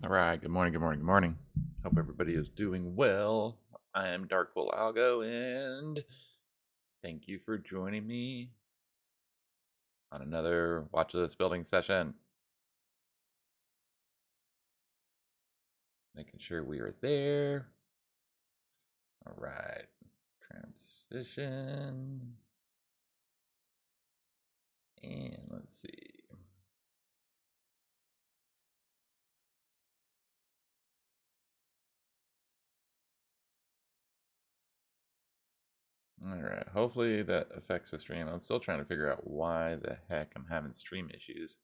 All right, good morning, good morning, good morning. Hope everybody is doing well. I am Darkwell Algo, and thank you for joining me on another watchlist building session. Making sure we are there. All right, transition. And let's see. All right, hopefully that affects the stream. I'm still trying to figure out why the heck I'm having stream issues.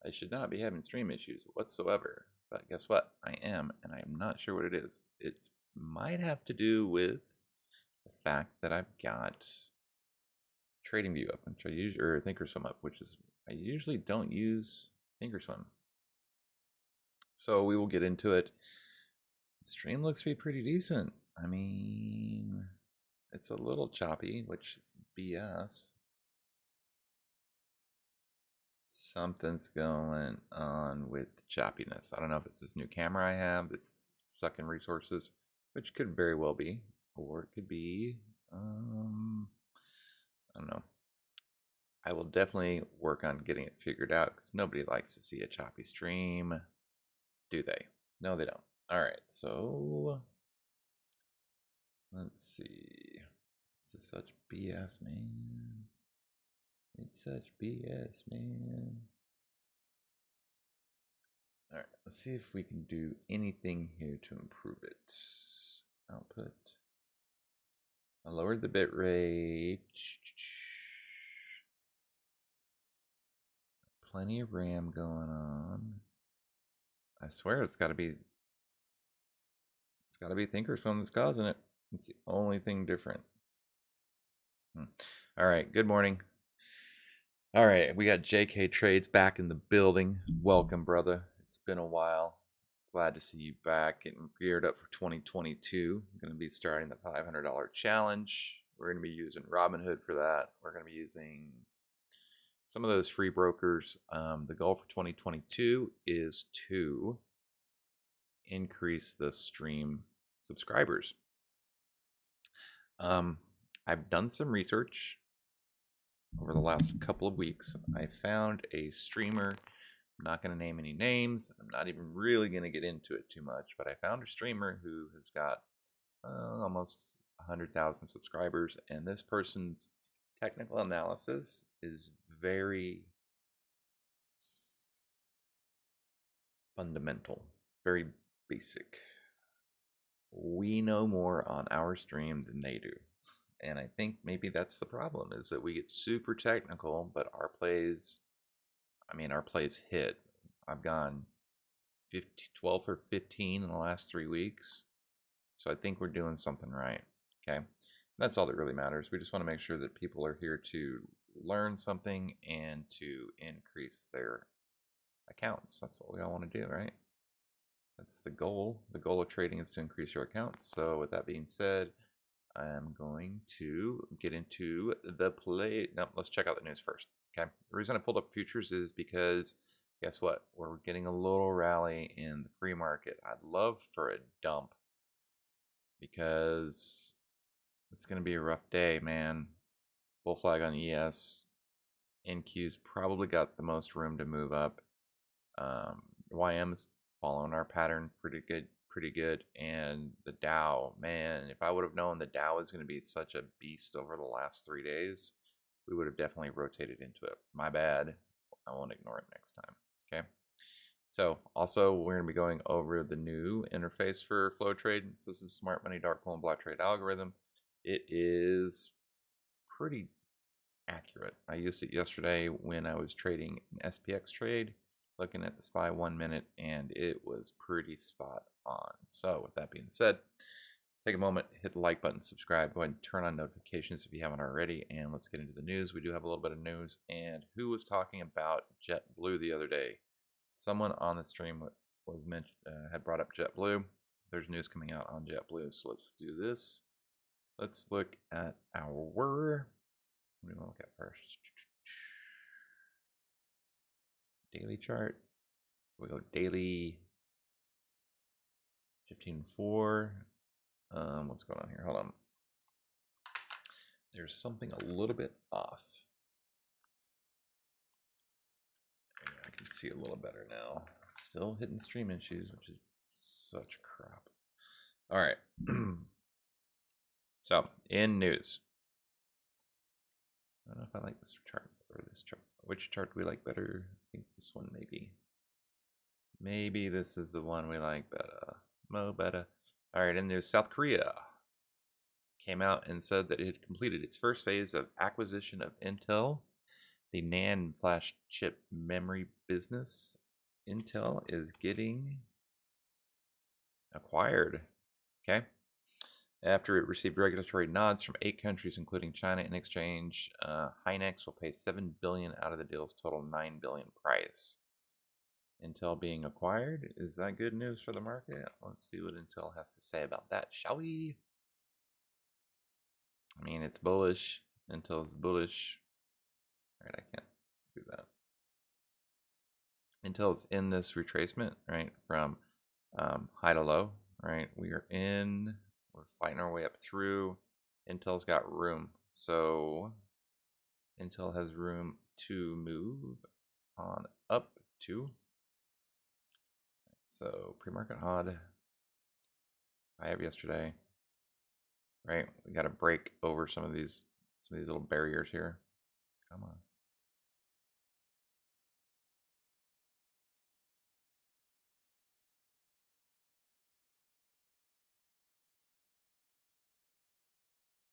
I should not be having stream issues whatsoever, but guess what? I am, and I am not sure what it is. It might have to do with the fact that I've got TradingView up, which I use, or Thinkorswim up, which is I usually don't use Thinkorswim. So we will get into it. The stream looks to be pretty decent. I mean, it's a little choppy, which is BS. Something's going on with the choppiness. I don't know if it's this new camera I have that's sucking resources, which could very well be, or it could be, I don't know. I will definitely work on getting it figured out because nobody likes to see a choppy stream, do they? No, they don't. All right, so let's see. This is such BS, man. It's such BS, man. All right, let's see if we can do anything here to improve it. Output. I lowered the bit rate. Plenty of RAM going on. I swear it's got to be Thinkorswim that's causing it. It's the only thing different. All right, good morning. All right, we got JK Trades back in the building. Welcome, brother. It's been a while. Glad to see you back, getting geared up for 2022. I'm going to be starting the $500 challenge. We're going to be using Robinhood for that. We're going to be using some of those free brokers. The goal for 2022 is to increase the stream subscribers. I've done some research over the last couple of weeks. I found a streamer. I'm not going to name any names. I'm not even really going to get into it too much, but I found a streamer who has got almost 100,000 subscribers, and this person's technical analysis is very fundamental, very basic. We know more on our stream than they do. And I think maybe that's the problem, is that we get super technical, but our plays hit. I've gone 12 or 15 in the last 3 weeks. So I think we're doing something right. Okay. That's all that really matters. We just want to make sure that people are here to learn something and to increase their accounts. That's what we all want to do, right? That's the goal. The goal of trading is to increase your accounts. So with that being said, I'm going to get into the play. No, let's check out the news first. Okay. The reason I pulled up futures is because guess what? We're getting a little rally in the pre-market. I'd love for a dump because it's going to be a rough day, man. Bull flag on ES. NQ's probably got the most room to move up. YM's following our pattern pretty good, and the Dow, man, if I would have known the Dow was going to be such a beast over the last 3 days, we would have definitely rotated into it. My bad. I won't ignore it next time. Okay. So also we're going to be going over the new interface for FlowTrade. So this is Smart Money, Darkwell, and Block Trade algorithm. It is pretty accurate. I used it yesterday when I was trading an SPX trade, looking at the SPY 1 minute, and it was pretty spot on. So with that being said, take a moment, hit the like button, subscribe, go ahead and turn on notifications if you haven't already, and let's get into the news. We do have a little bit of news. And who was talking about JetBlue the other day? Someone on the stream was mentioned, had brought up JetBlue. There's news coming out on JetBlue, so let's do this. Let's look at our, what do we want to look at first? Daily chart. We go daily 15.4. What's going on here? Hold on. There's something a little bit off. I can see a little better now. Still hitting stream issues, which is such crap. All right. So, in news. I don't know if I like this chart or this chart. Which chart do we like better? I think this one maybe. Maybe this is the one we like better. Mo better. All right, in news, South Korea came out and said that it had completed its first phase of acquisition of Intel, the NAND flash chip memory business. Intel is getting acquired. Okay. After it received regulatory nods from 8 countries, including China, in exchange, Hynix will pay $7 billion out of the deal's total $9 billion price. Intel being acquired, is that good news for the market? Let's see what Intel has to say about that, shall we? I mean, it's bullish. Intel's bullish. All right, I can't do that. Intel's in this retracement, right, from high to low, right? We're fighting our way up through. Intel's got room, so Intel has room to move on up to. So pre-market odd. I have yesterday, right? We got to break over some of these little barriers here. Come on.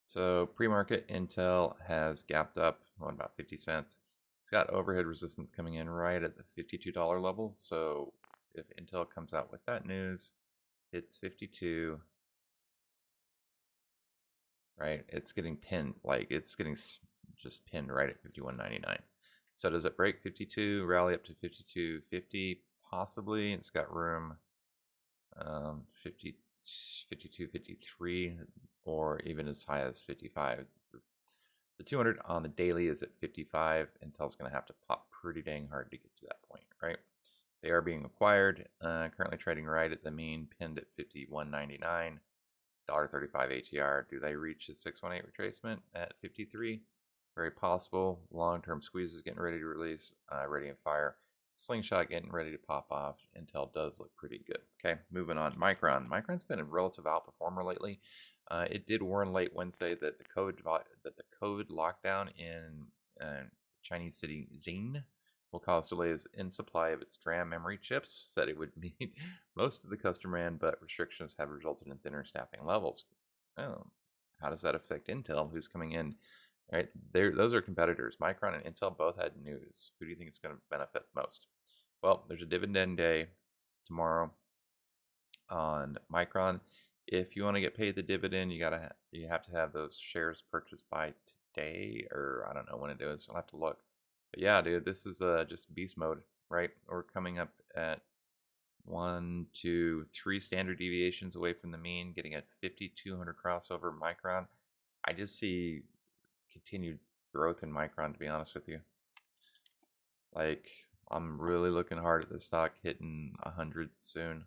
So pre-market Intel has gapped up about 50 cents. It's got overhead resistance coming in right at the $52 level. So if Intel comes out with that news, it's 52, right? It's getting pinned, like it's getting just pinned right at 51.99. So does it break 52, rally up to 52.50? Possibly. It's got room 50, 52, 53, or even as high as 55. The 200 on the daily is at 55. Intel's going to have to pop pretty dang hard to get to that point, right? They are being acquired, currently trading right at the mean, pinned at 51.99, $1.35 ATR. Do they reach the 618 retracement at 53? Very possible. Long-term squeeze is getting ready to release, ready and fire. Slingshot getting ready to pop off. Intel does look pretty good. Okay, moving on. Micron. Micron's been a relative outperformer lately. It did warn late Wednesday that the COVID lockdown in Chinese city Xinjiang will cause delays in supply of its DRAM memory chips. Said it would meet most of the customer demand, but restrictions have resulted in thinner staffing levels. Oh, how does that affect Intel, who's coming in? Right, those are competitors. Micron and Intel both had news. Who do you think is going to benefit most? Well, there's a dividend day tomorrow on Micron. If you want to get paid the dividend, you have to have those shares purchased by today, or I don't know when it is. I'll have to look. But yeah, dude, this is just beast mode, right? We're coming up at 1, 2, 3 standard deviations away from the mean, getting a 5200 crossover Micron. I just see continued growth in Micron, to be honest with you. Like, I'm really looking hard at the stock hitting 100 soon.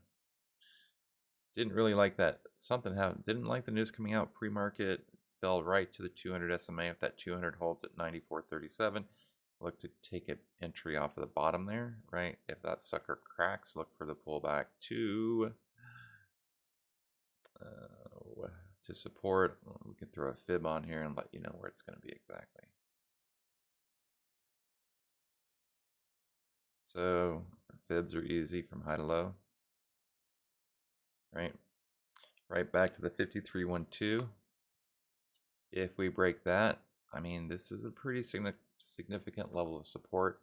Didn't really like that. Something happened. Didn't like the news coming out pre-market. Fell right to the 200 SMA. If that 200 holds at 94.37, look to take an entry off of the bottom there, right? If that sucker cracks, look for the pullback to support. We can throw a fib on here and let you know where it's going to be exactly. So fibs are easy from high to low, right? Right back to the 53.12. If we break that, I mean, this is a pretty significant level of support.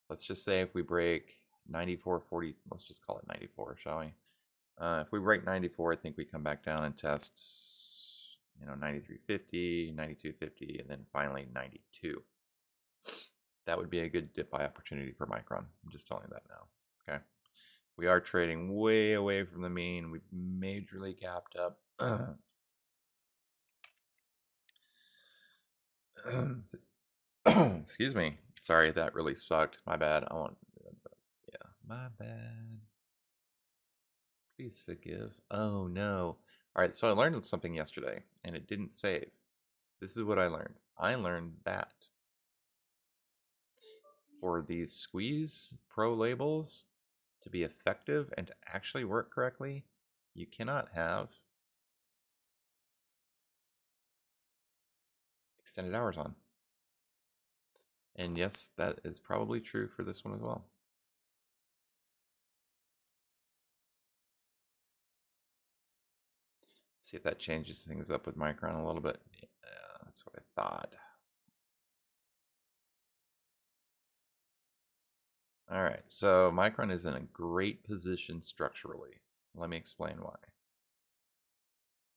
Let's just say if we break 94.40, let's just call it 94, shall we? If we break 94, I think we come back down and test, 93.50, 92.50, and then finally 92. That would be a good dip buy opportunity for Micron. I'm just telling you that now. Okay. We are trading way away from the mean. We've majorly gapped up. Excuse me. Sorry, that really sucked. My bad. Yeah, my bad. Please forgive. Oh no. All right, so I learned something yesterday and it didn't save. This is what I learned. I learned that for these squeeze pro labels to be effective and to actually work correctly, you cannot have extended hours on. And yes, that is probably true for this one as well. See if that changes things up with Micron a little bit. Yeah, that's what I thought. All right, so Micron is in a great position structurally. Let me explain why.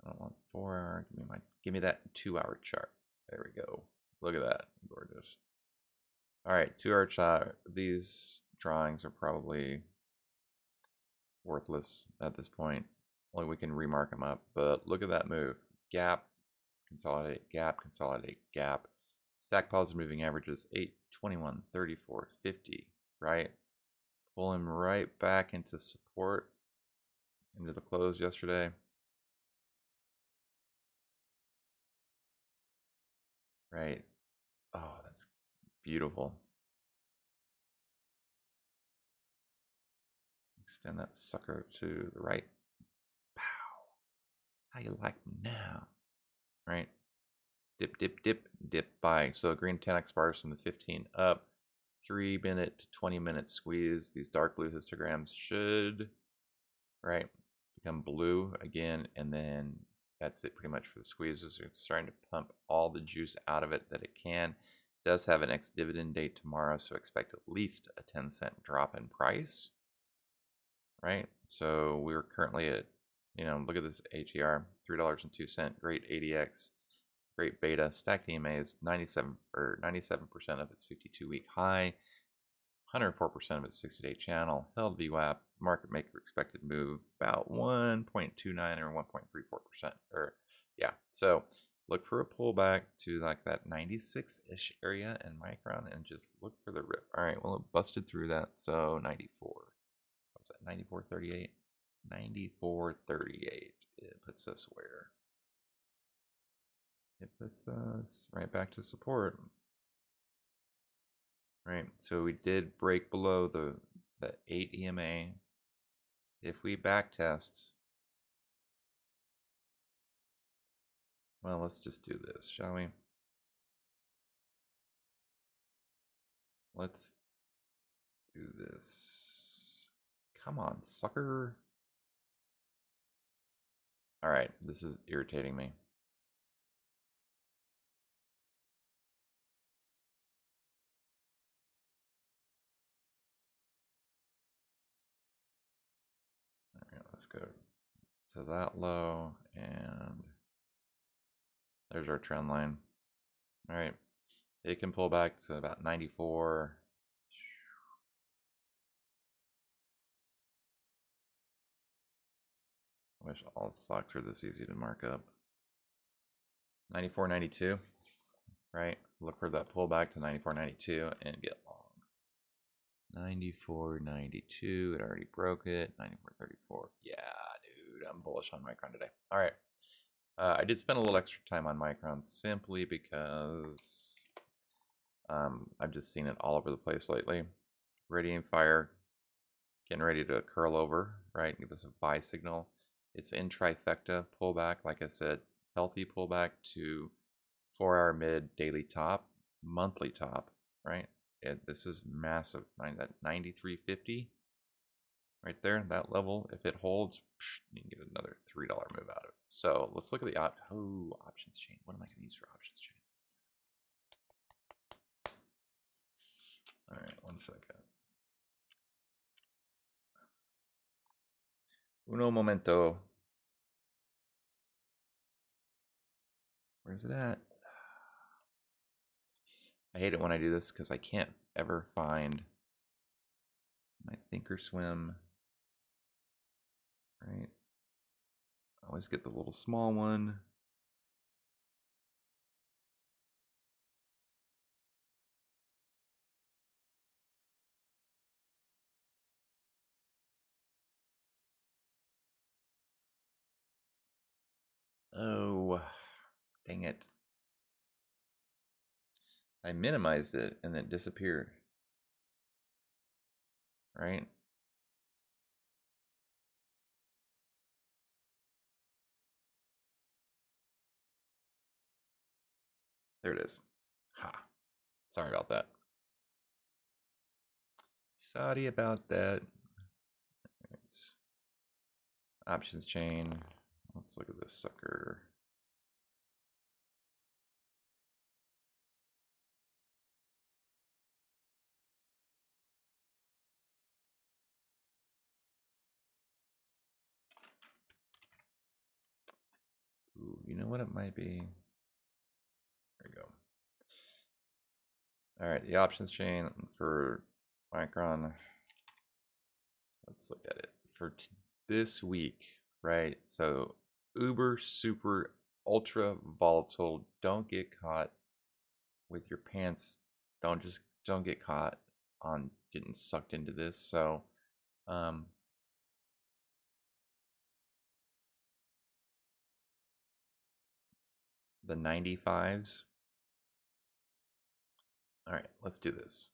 I don't want 4 hour. Give me that 2 hour chart. There we go. Look at that, gorgeous. All right, 2 hour chart. These drawings are probably worthless at this point. Only we can remark them up. But look at that move: gap, consolidate, gap, consolidate, gap. Stack positive moving averages 8, 21, 34, 50. Right. Pull him right back into support, into the close yesterday. Right. Oh, that's beautiful. Extend that sucker to the right. Pow. How you like me now? Right. Dip, dip, dip, dip, buy. So green 10x bars from the 15 up. 3-minute to 20-minute squeeze. These dark blue histograms should, right, become blue again, and then that's it pretty much for the squeezes. It's starting to pump all the juice out of it that it can. It does have an ex-dividend date tomorrow, so expect at least a 10-cent drop in price, right? So we're currently at, look at this ATR, $3.02, great ADX, great beta. Stacked EMA is 97% of its 52-week high, 104% of its 60-day channel, held VWAP, market maker expected move about 1.29 or 1.34%. Or yeah, so look for a pullback to like that 96-ish area in Micron and just look for the rip. All right, well, it busted through that, so 94. What was that, 94.38? 94.38. It puts us where? It puts us right back to support. Right, so we did break below the 8 EMA. If we back test, well, let's just do this, shall we? Let's do this. Come on, sucker. All right, this is irritating me. All right, let's go to that low, and there's our trend line. All right, it can pull back to about 94. I wish all stocks were this easy to mark up. 94.92, right? Look for that pullback to 94.92 and get long. 94.92, it already broke it. 94.34. Yeah, dude, I'm bullish on Micron today. All right. I did spend a little extra time on Micron simply because I've just seen it all over the place lately. Ready and fire, getting ready to curl over, right? Give us a buy signal. It's in trifecta pullback, like I said, healthy pullback to 4-hour mid, daily top, monthly top, right? This is massive. That 93.50 right there, that level. If it holds, you can get another $3 move out of it. So let's look at the options chain. What am I going to use for options chain? All right, 1 second. Uno momento. Where's it at? I hate it when I do this because I can't ever find my Thinkorswim, right? I always get the little small one. Oh, dang it. I minimized it and it disappeared. Right? There it is. Ha. Sorry about that. Sorry about that. Options chain. Let's look at this sucker. Ooh, you know what it might be? There we go. All right, the options chain for Micron. Let's look at it for this week, right? So uber, super, ultra volatile. Don't get caught with your pants. Don't get caught on getting sucked into this. So, um, the 95s. All right, let's do this.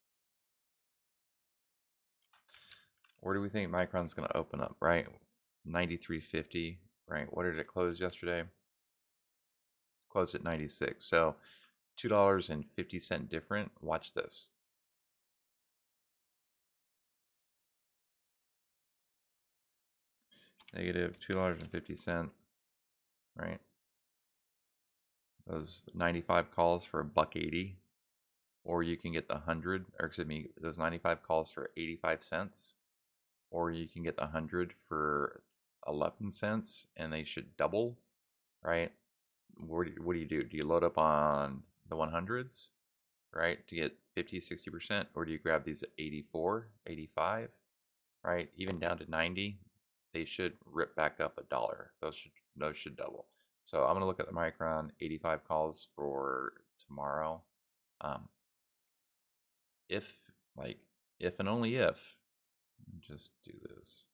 Where do we think Micron's going to open up, right? 93.50, right? What did it close yesterday? Closed at 96. So $2.50 different. Watch this. Negative $2.50, right? Those 95 calls for $1.80, or you can get the 100, or excuse me, those 95 calls for 85 cents, or you can get the 100 for 11 cents, and they should double, right? What do you do? Do you load up on the 100s, right, to get 50, 60%, or do you grab these at 84, 85, right? Even down to 90, they should rip back up $1. Those should double. So I'm gonna look at the Micron 85 calls for tomorrow. If and only if, just do this.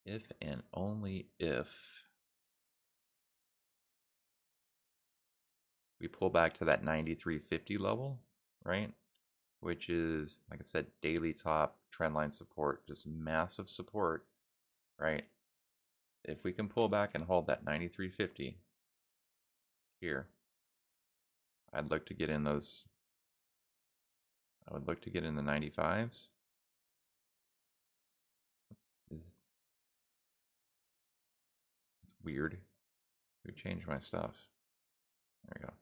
If and only if we pull back to that 93.50 level, right? Which is, like I said, daily top, trendline support, just massive support, right? If we can pull back and hold that 93.50 here, I'd look to get in those. I would look to get in the 95s. It's weird. Who changed my stuff? There we go.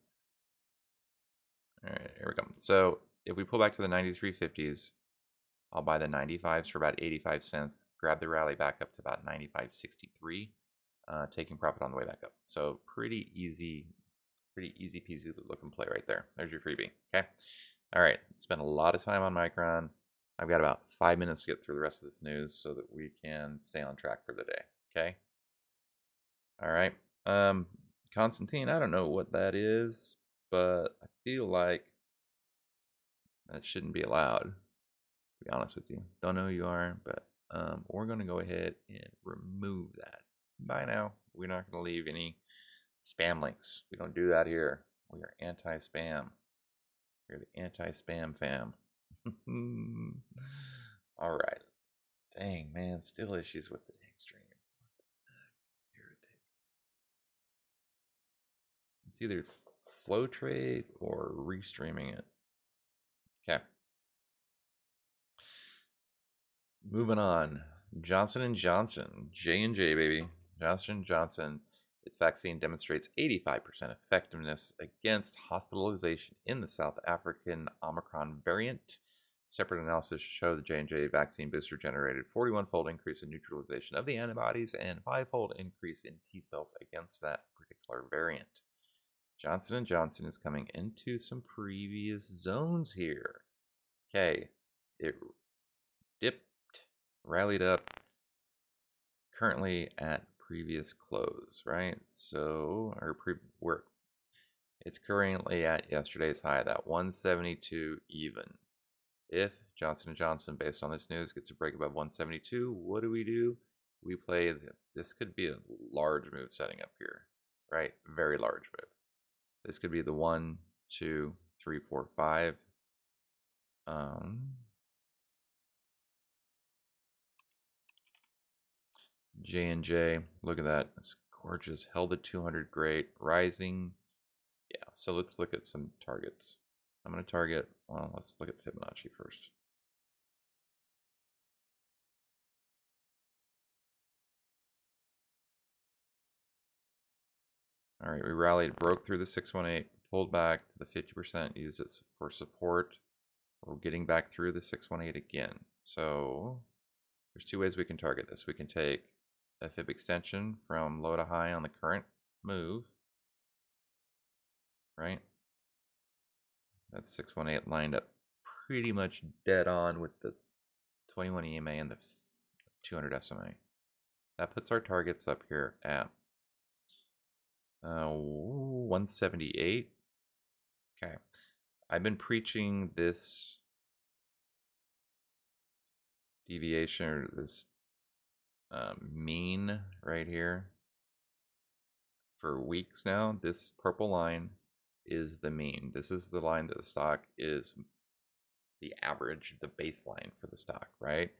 All right, here we go. So if we pull back to the 93.50s, I'll buy the 95s for about 85 cents, grab the rally back up to about 95.63, taking profit on the way back up. So pretty easy peasy looking play right there. There's your freebie. Okay. All right. Spent a lot of time on Micron. I've got about 5 minutes to get through the rest of this news so that we can stay on track for the day. Okay. All right. Constantine, I don't know what that is, but I feel like that shouldn't be allowed, to be honest with you. Don't know who you are, but we're going to go ahead and remove that. Bye now. We're not going to leave any spam links. We don't do that here. We are anti-spam. We're the anti-spam fam. All right. Dang, man. Still issues with the dang stream. Irritating. It's either FlowTrade or restreaming it. Okay. Moving on. Johnson & Johnson. J&J, baby. Johnson & Johnson. Its vaccine demonstrates 85% effectiveness against hospitalization in the South African Omicron variant. Separate analysis show the J&J vaccine booster generated 41-fold increase in neutralization of the antibodies and 5-fold increase in T cells against that particular variant. Johnson & Johnson is coming into some previous zones here. Okay, it dipped, rallied up, currently at previous close, right? So, it's currently at yesterday's high, that 172 even. If Johnson & Johnson, based on this news, gets a break above 172, what do? we play, this could be a large move setting up here, right? Very large move. This could be the 1, 2, 3, 4, 5. J&J, look at that. It's gorgeous. Held at 200, great. Rising. Yeah, so let's look at some targets. I'm going to target, well, let's look at Fibonacci first. All right, we rallied, broke through the 618, pulled back to the 50%, used it for support. We're getting back through the 618 again. So there's two ways we can target this. We can take a fib extension from low to high on the current move, right? That's 618 lined up pretty much dead on with the 21 EMA and the 200 SMA. That puts our targets up here at 178. Okay. I've been preaching this deviation, or this mean right here for weeks now. This purple line is the mean. This is the line that the stock is the average, the baseline for the stock, right?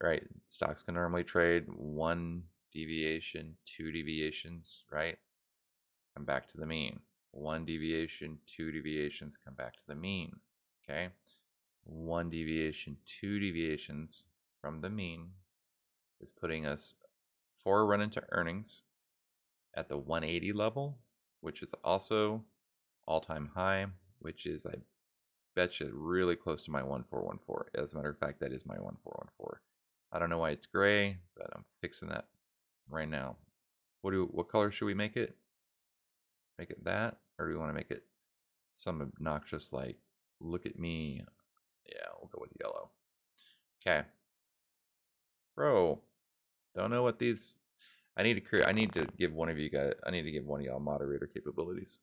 Right. Stocks can normally trade 1 deviation, 2 deviations, right? Come back to the mean. 1 deviation, 2 deviations, come back to the mean. Okay. 1 deviation, 2 deviations from the mean is putting us for a run into earnings at the 180 level, which is also all-time high, which is, I bet you, really close to my 1414. As a matter of fact, that is my 1414. I don't know why it's gray, but I'm fixing that right now. What color should we make it? Make it that, or do we want to make it some obnoxious, like, look at me? Yeah, we'll go with yellow. Okay. Bro, don't know what these. I need to give one of you guys. I need to give one of y'all moderator capabilities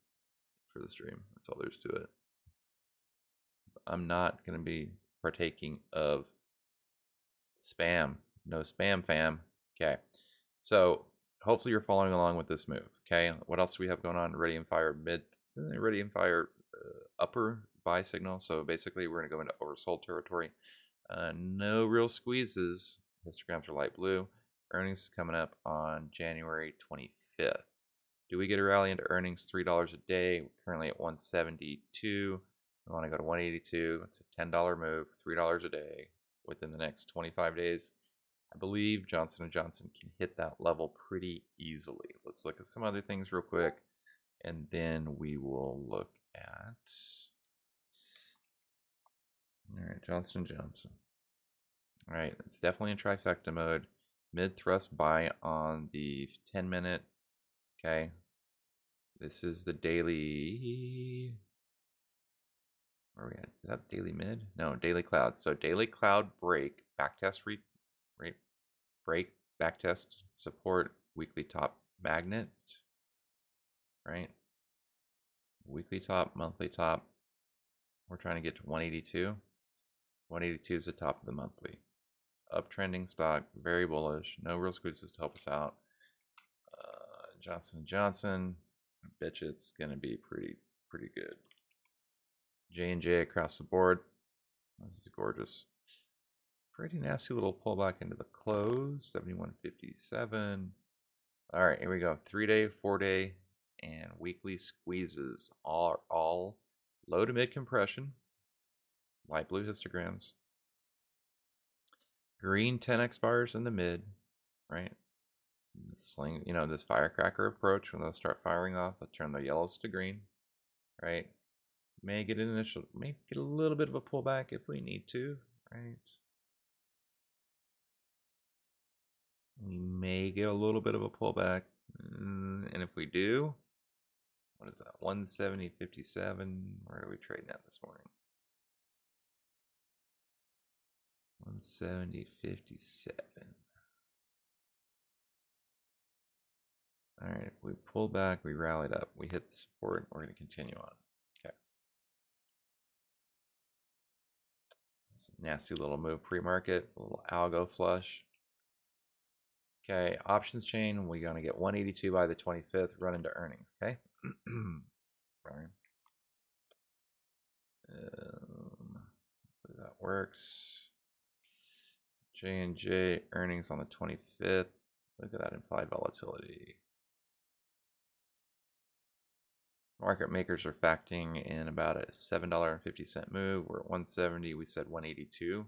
for the stream. That's all there's to it. I'm not gonna be partaking of spam. No spam, fam. Okay. So hopefully you're following along with this move. Okay. What else do we have going on? Ready and fire ready and fire upper buy signal. So basically we're gonna go into oversold territory. No real squeezes. Histograms are light blue. Earnings is coming up on January 25th. Do we get a rally into earnings? $3 a day. We're currently at 172. We want to go to 182. It's a $10 move, $3 a day within the next 25 days. I believe Johnson & Johnson can hit that level pretty easily. Let's look at some other things real quick, and then we will look at, all right, Johnson & Johnson. All right, it's definitely in trifecta mode. Mid thrust buy on the 10-minute. Okay, this is the daily. Where are we at? Is that daily mid? No, daily cloud. So daily cloud break, backtest break, backtest support, weekly top magnet, right? Weekly top, monthly top. We're trying to get to 182. 182 is the top of the monthly. Uptrending stock, very bullish. No real squeezes to help us out. Johnson & Johnson, I bet you it's going to be pretty good. J&J across the board. This is gorgeous. Pretty nasty little pullback into the close, 71.57. All right, here we go. 3-day, 4-day, and weekly squeezes are all low to mid compression. Light blue histograms. Green 10x bars in the mid, right? Sling, this firecracker approach, when they'll start firing off, they'll turn the yellows to green, right? May get a little bit of a pullback if we need to, right? We may get a little bit of a pullback, and if we do, what is that? 170.57. Where are we trading at this morning? 170.57. All right, we pulled back, we rallied up, we hit the support, we're going to continue on. Okay. Nasty little move pre-market, a little algo flush. Okay, options chain, we're going to get 182 by the 25th, run into earnings, okay? Sorry. That works. J&J earnings on the 25th. Look at that implied volatility. Market makers are factoring in about a $7.50 move. We're at 170. We said 182,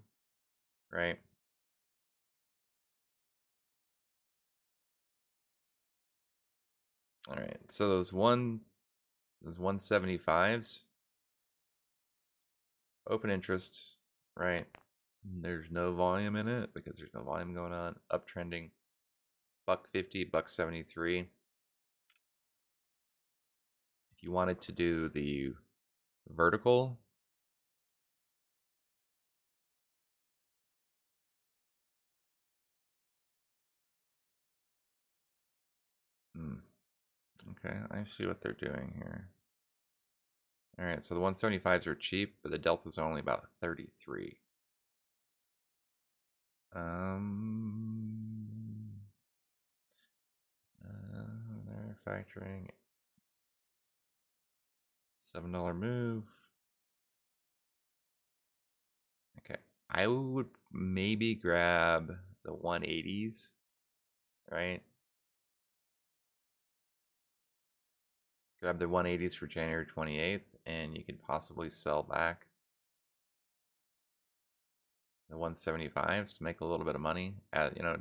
right? All right. So those 175s, open interest, right? There's no volume in it because there's no volume going on. Uptrending, $1.50, $1.73. If you wanted to do the vertical, okay, I see what they're doing here. All right, so the 175s are cheap, but the delta's only about 33. They're factoring $7 move. Okay, I would maybe grab the 180s, right? Grab the 180s for January 28th, and you can possibly sell back the 175s to make a little bit of money,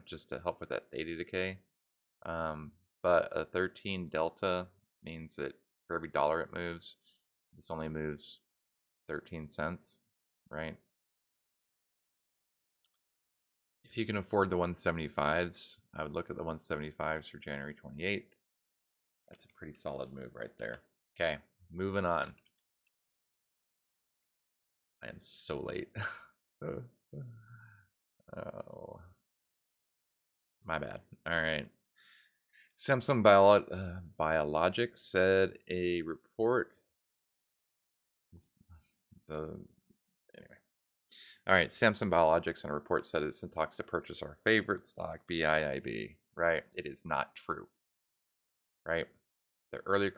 just to help with that theta decay. But a 13 delta means that for every dollar it moves, this only moves 13 cents, right? If you can afford the 175s, I would look at the 175s for January 28th. That's a pretty solid move right there. Okay, moving on. I am so late. Oh, my bad. All right. Samsung Biologics said a report. Anyway. All right. Samsung Biologics in a report said it's in talks to purchase our favorite stock, BIIB. Right? It is not true. Right? The earlier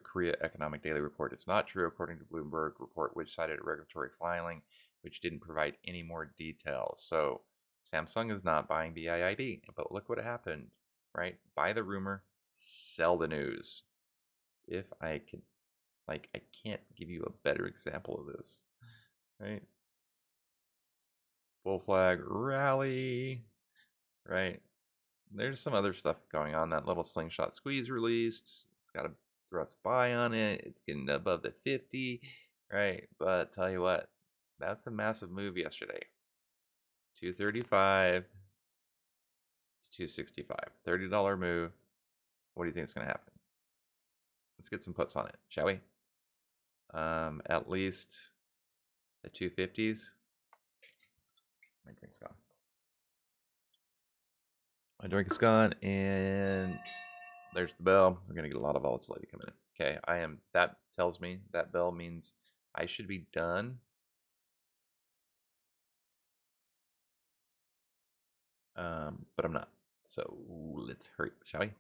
Korea Economic Daily Report is not true, according to Bloomberg report, which cited a regulatory filing, which didn't provide any more details. So Samsung is not buying BIIB, but look what happened, right? Buy the rumor, sell the news. If I can, I can't give you a better example of this, right? Bull flag rally, right? There's some other stuff going on. That little slingshot squeeze released. It's got a thrust buy on it. It's getting above the 50, right? But tell you what, that's a massive move yesterday. 235 to 265, $30 move. What do you think is going to happen? Let's get some puts on it, shall we? At least the 250s. My drink's gone. My drink is gone, and there's the bell. We're gonna get a lot of volatility coming in. Okay, that tells me that bell means I should be done. But I'm not. So let's hurry, shall we?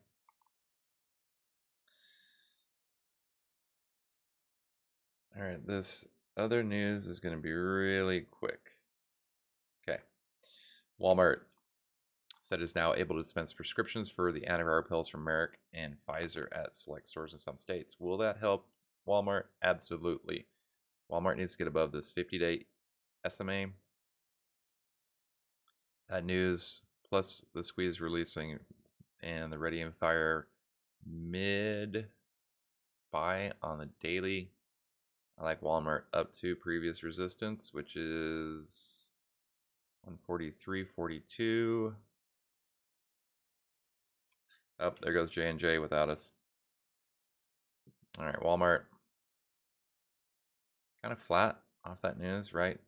All right, this other news is gonna be really quick. Okay, Walmart said is now able to dispense prescriptions for the antiviral pills from Merck and Pfizer at select stores in some states. Will that help Walmart? Absolutely. Walmart needs to get above this 50-day SMA. That news, plus the squeeze releasing and the ready and fire mid buy on the daily. I like Walmart up to previous resistance, which is 143.42. Oh, there goes J&J without us. All right, Walmart kind of flat off that news, right?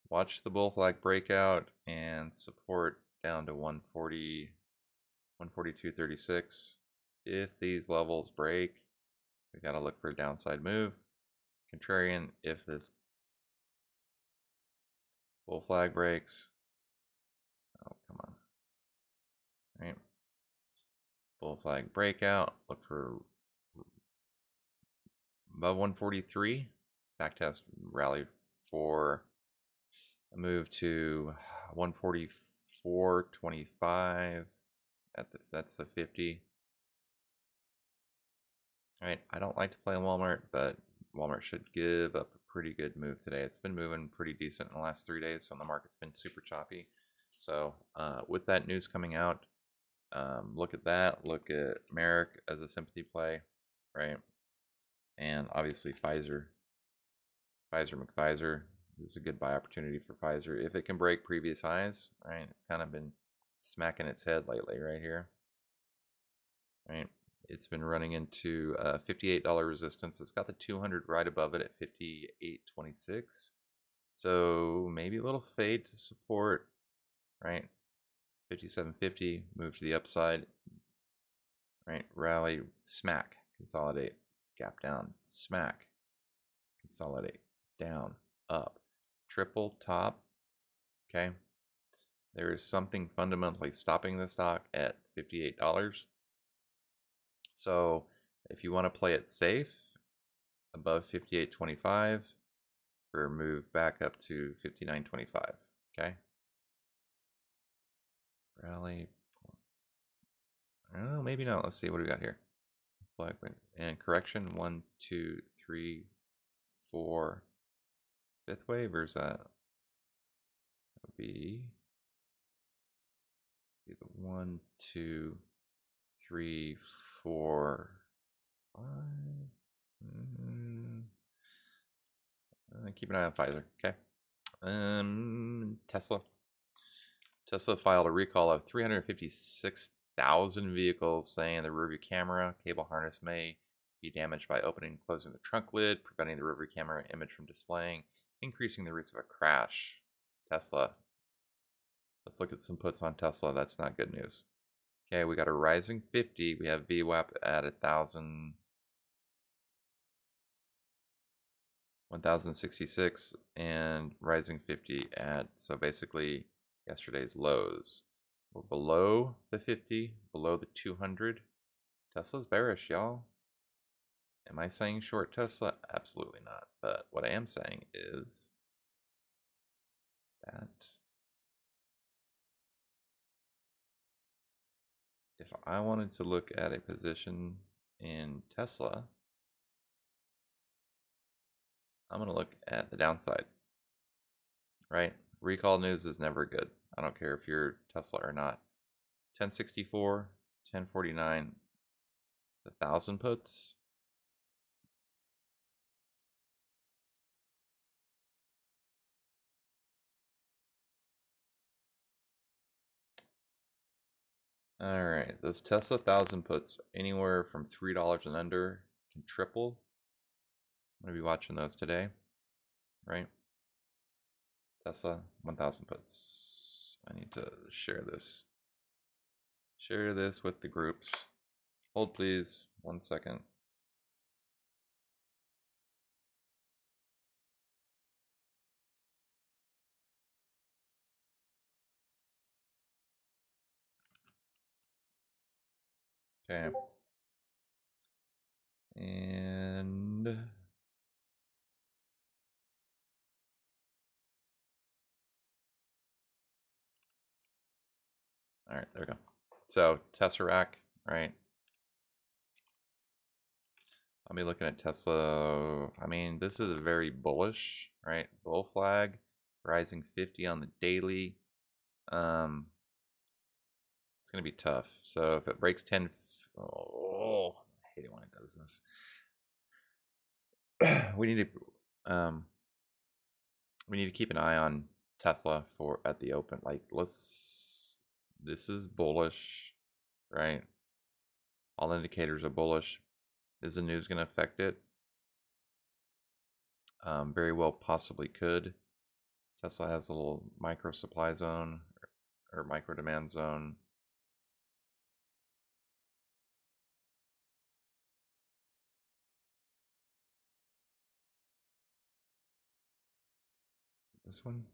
Watch the bull flag breakout and support down to 140, 142.36. If these levels break, we got to look for a downside move. Contrarian, if this bull flag breaks. Oh, come on. Bull flag breakout. Look for above 143. Backtest rally for a move to 144.25. That's the 50. All right, I don't like to play Walmart, but Walmart should give up a pretty good move today. It's been moving pretty decent in the last 3 days, so the market's been super choppy. So with that news coming out, look at that. Look at Merrick as a sympathy play, right? And obviously Pfizer McPfizer. This is a good buy opportunity for Pfizer if it can break previous highs, right? It's kind of been smacking its head lately right here, right? It's been running into $58 resistance. It's got the 200 right above it at 58.26. So maybe a little fade to support, right? 57.50, move to the upside, right? Rally, smack, consolidate, gap down, smack, consolidate, down, up, triple top, okay? There is something fundamentally stopping the stock at $58. So if you want to play it safe, above 58.25 for a move back up to 59.25, okay? Rally, oh, maybe not. Let's see what we got here. Black and correction, 1, 2, 3, 4, fifth wave, or is that? That would be the 1, 2, 3, 4, 5. Keep an eye on Pfizer. Okay. Tesla. Tesla filed a recall of 356,000 vehicles, saying the rearview camera cable harness may be damaged by opening and closing the trunk lid, preventing the rearview camera image from displaying, increasing the risk of a crash. Tesla. Let's look at some puts on Tesla. That's not good news. Okay, we got a rising 50. We have VWAP at 1,066 and rising 50 at, so basically yesterday's lows. We're below the 50, below the 200. Tesla's bearish, y'all. Am I saying short Tesla? Absolutely not. But what I am saying is that if I wanted to look at a position in Tesla, I'm going to look at the downside, right? Recall news is never good. I don't care if you're Tesla or not. 1064, 1049, the 1,000 puts. All right, those Tesla 1,000 puts anywhere from $3 and under can triple. I'm gonna be watching those today, right? Tesla 1,000 puts. I need to share this. Share this with the groups. Hold please, 1 second. Okay. And all right, there we go. So Tesseract, right? I'll be looking at Tesla. I mean, this is very bullish, right? Bull flag, rising 50 on the daily. It's gonna be tough. So if it breaks 10, oh, I hate it when it does this. we need to keep an eye on Tesla for at the open. Like, this is bullish, right? All indicators are bullish. Is the news going to affect it? Very well, possibly could. Tesla has a little micro supply zone or micro demand zone. This one.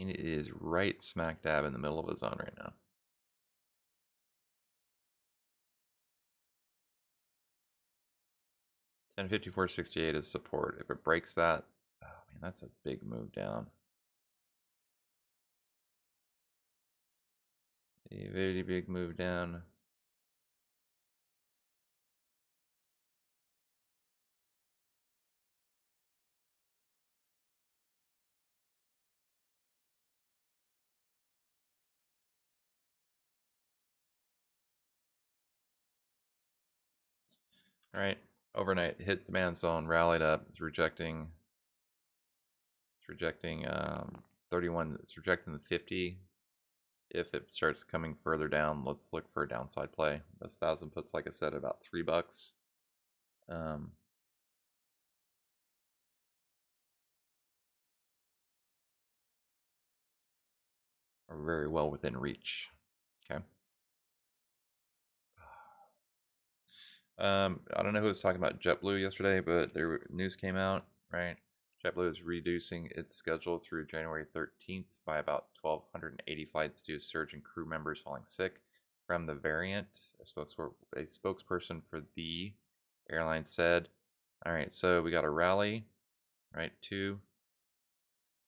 And it is right smack dab in the middle of a zone right now. $10.54.68 is support. If it breaks that, oh man, that's a big move down. A very big move down. All right, overnight hit demand zone, rallied up. It's rejecting 31. It's rejecting the 50. If it starts coming further down, let's look for a downside play. Those 1,000 puts, like I said, about $3. Are very well within reach. Okay. I don't know who was talking about JetBlue yesterday, but their news came out, right? JetBlue is reducing its schedule through January 13th by about 1,280 flights due to surge in crew members falling sick from the variant. A spokesperson for the airline said, all right, so we got a rally, right? 2,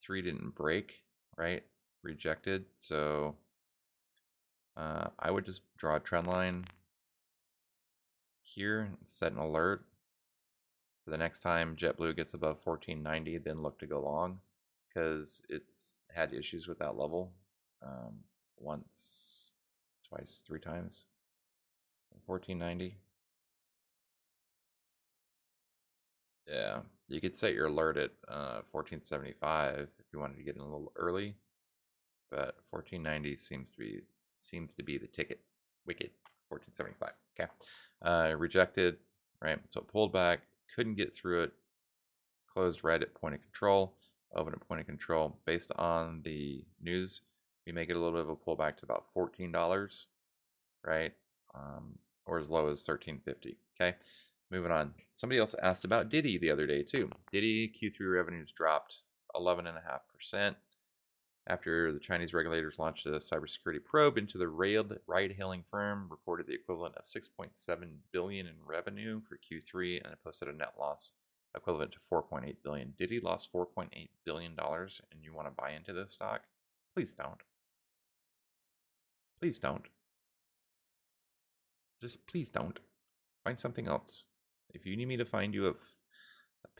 3 didn't break, right? Rejected. So I would just draw a trend line here, set an alert. For the next time JetBlue gets above 1490, then look to go long, because it's had issues with that level once, twice, 3 times. 1490. Yeah, you could set your alert at 1475 if you wanted to get in a little early, but 1490 seems to be the ticket. Wicked. 1475. Okay. Rejected. Right. So it pulled back. Couldn't get through it. Closed right at point of control. Open at point of control. Based on the news, we may get a little bit of a pullback to about $14. Right. Or as low as $13.50. Okay. Moving on. Somebody else asked about Diddy the other day too. Diddy Q3 revenues dropped 11.5%. After the Chinese regulators launched a cybersecurity probe into the ride-hailing firm, reported the equivalent of $6.7 billion in revenue for Q3, and it posted a net loss equivalent to $4.8 billion. Diddy lost $4.8 billion, and you want to buy into this stock? Please don't. Please don't. Just please don't. Find something else. If you need me to find you a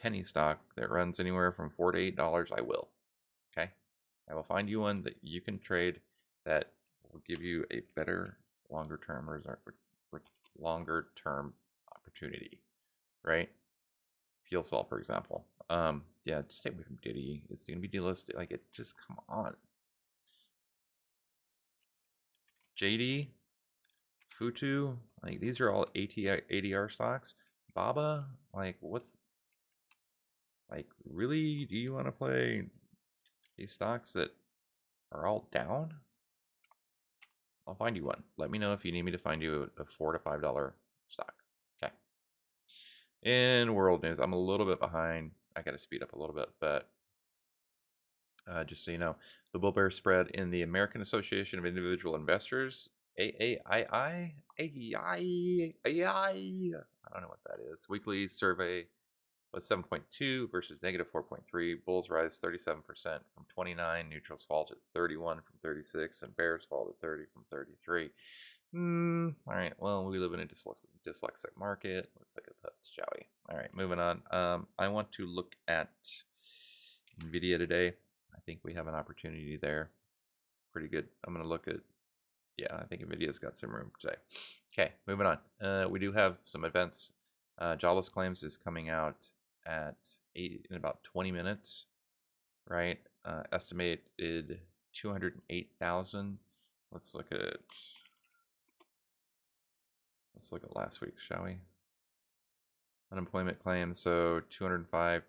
penny stock that runs anywhere from $4 to $8, I will. Okay? I will find you one that you can trade that will give you a better longer term opportunity, right? Fuel cell, for example. Yeah, just stay away from Diddy. It's gonna be delisted. Like, it just, come on. JD, Futu, like, these are all ADR stocks. Baba, like, really, do you want to play these stocks that are all down? I'll find you one. Let me know if you need me to find you a $4 to $5 stock. Okay. In world news, I'm a little bit behind. I got to speed up a little bit, but just so you know, the bull bear spread in the American Association of Individual Investors, AAII, I don't know what that is, weekly survey was 7.2 versus negative 4.3. Bulls rise 37% from 29. Neutrals fall to 31 from 36, and bears fall to 30 from 33. All right. Well, we live in a dyslexic market. Let's look at that, shall we? All right. Moving on. I want to look at Nvidia today. I think we have an opportunity there. Pretty good. I'm going to look at. Yeah, I think Nvidia's got some room today. Okay. Moving on. We do have some events. Jobless claims is coming out at 8 in about 20 minutes, right? Estimated 208,000. Let's look at last week, shall we? Unemployment claims, so 205.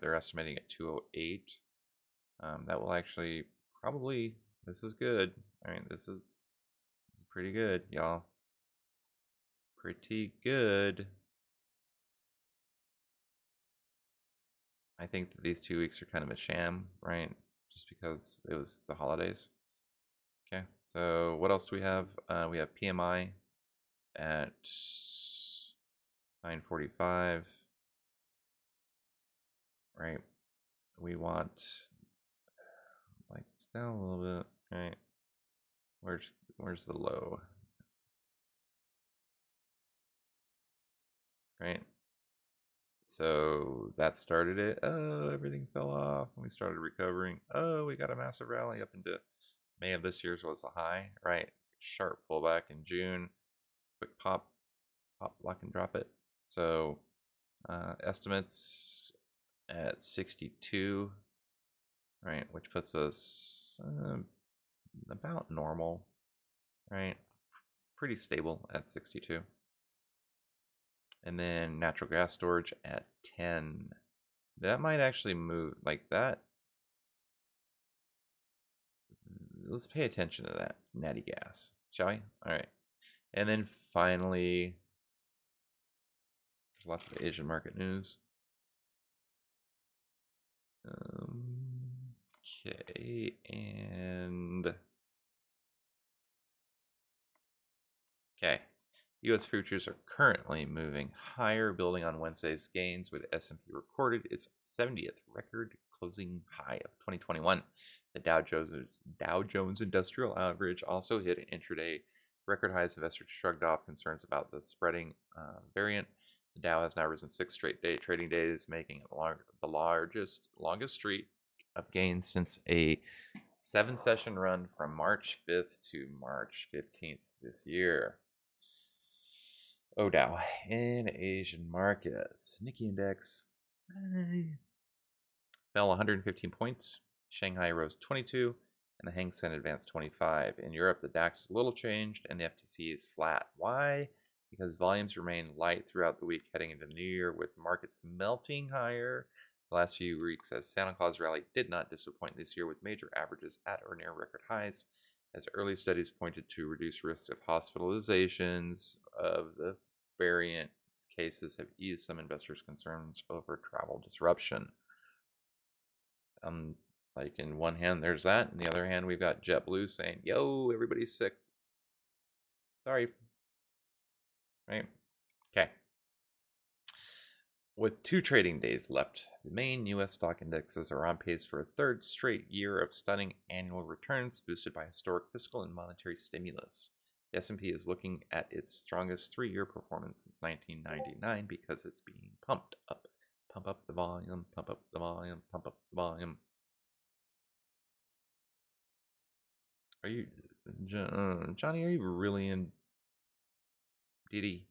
They're estimating at 208. That will actually probably, this is good. I mean, this is pretty good, y'all. Pretty good. I think that these 2 weeks are kind of a sham, right? just because it was the holidays. Okay, so what else do we have? We have PMI at 945, right? We want like down a little bit, right? Where's the low? Right? So that started it. Oh, everything fell off and we started recovering. Oh, we got a massive rally up into May of this year, so it's a high, right? Sharp pullback in June. Quick pop, lock and drop it. So estimates at 62, right? Which puts us about normal, right? Pretty stable at 62. And then natural gas storage at 10. That might actually move like that. Let's pay attention to that natty gas, shall we? All right. And then finally, there's lots of Asian market news. Okay, and okay. U.S. futures are currently moving higher, building on Wednesday's gains, with S&P recorded its 70th record closing high of 2021. The Dow Jones Industrial Average also hit an intraday record high as investors shrugged off concerns about the spreading variant. The Dow has now risen 6 straight trading days, making it the longest streak of gains since a 7-session run from March 5th to March 15th this year. Dow in Asian markets. Nikkei index fell 115 points. Shanghai rose 22, and the Hang Seng advanced 25. In Europe, the DAX is little changed, and the FTSE is flat. Why? Because volumes remain light throughout the week heading into the new year, with markets melting higher the last few weeks, as Santa Claus rally did not disappoint this year, with major averages at or near record highs, as early studies pointed to reduced risks of hospitalizations of the variant cases have eased some investors' concerns over travel disruption. Like in one hand, there's that. In the other hand, we've got JetBlue saying, yo, everybody's sick. Sorry. Right? Okay. With 2 trading days left, the main U.S. stock indexes are on pace for a third straight year of stunning annual returns, boosted by historic fiscal and monetary stimulus. The S&P is looking at its strongest 3-year performance since 1999 because it's being pumped up. Pump up the volume, pump up the volume, pump up the volume. Are you, Johnny, are you really in Diddy?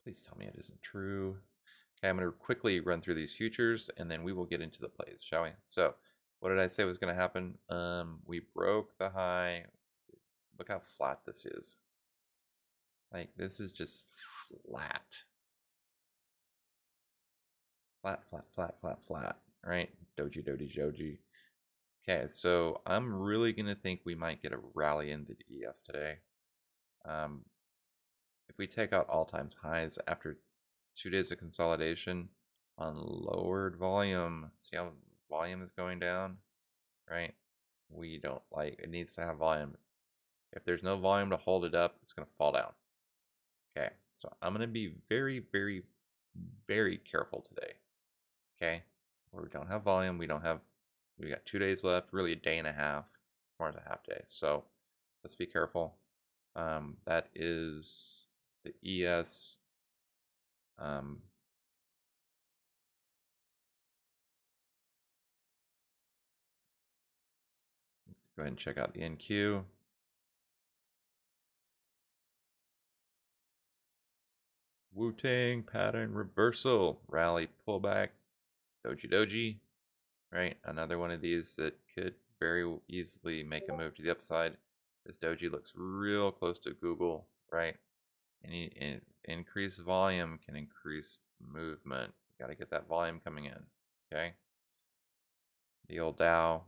Please tell me it isn't true. Okay, I'm going to quickly run through these futures, and then we will get into the plays, shall we? So, what did I say was going to happen? We broke the high. Look how flat this is. Like, this is just flat. Flat, flat, flat, flat, flat. Right? Doji, doji, doji. Okay, so I'm really going to think we might get a rally in the ES today. If we take out all-time highs after 2 days of consolidation on lowered volume, see how volume is going down, right? We don't like it, needs to have volume. If there's no volume to hold it up, it's going to fall down. Okay, so I'm going to be very, very, very careful today. Okay, where we don't have volume, we got 2 days left, really a day and a half, more than a half day. So let's be careful. That is the ES. Go ahead and check out the NQ. Wu-Tang pattern reversal, rally pullback, doji doji, right? Another one of these that could very easily make a move to the upside. This doji looks real close to Google, right? And increased volume can increase movement. You got to get that volume coming in, okay? The old Dow,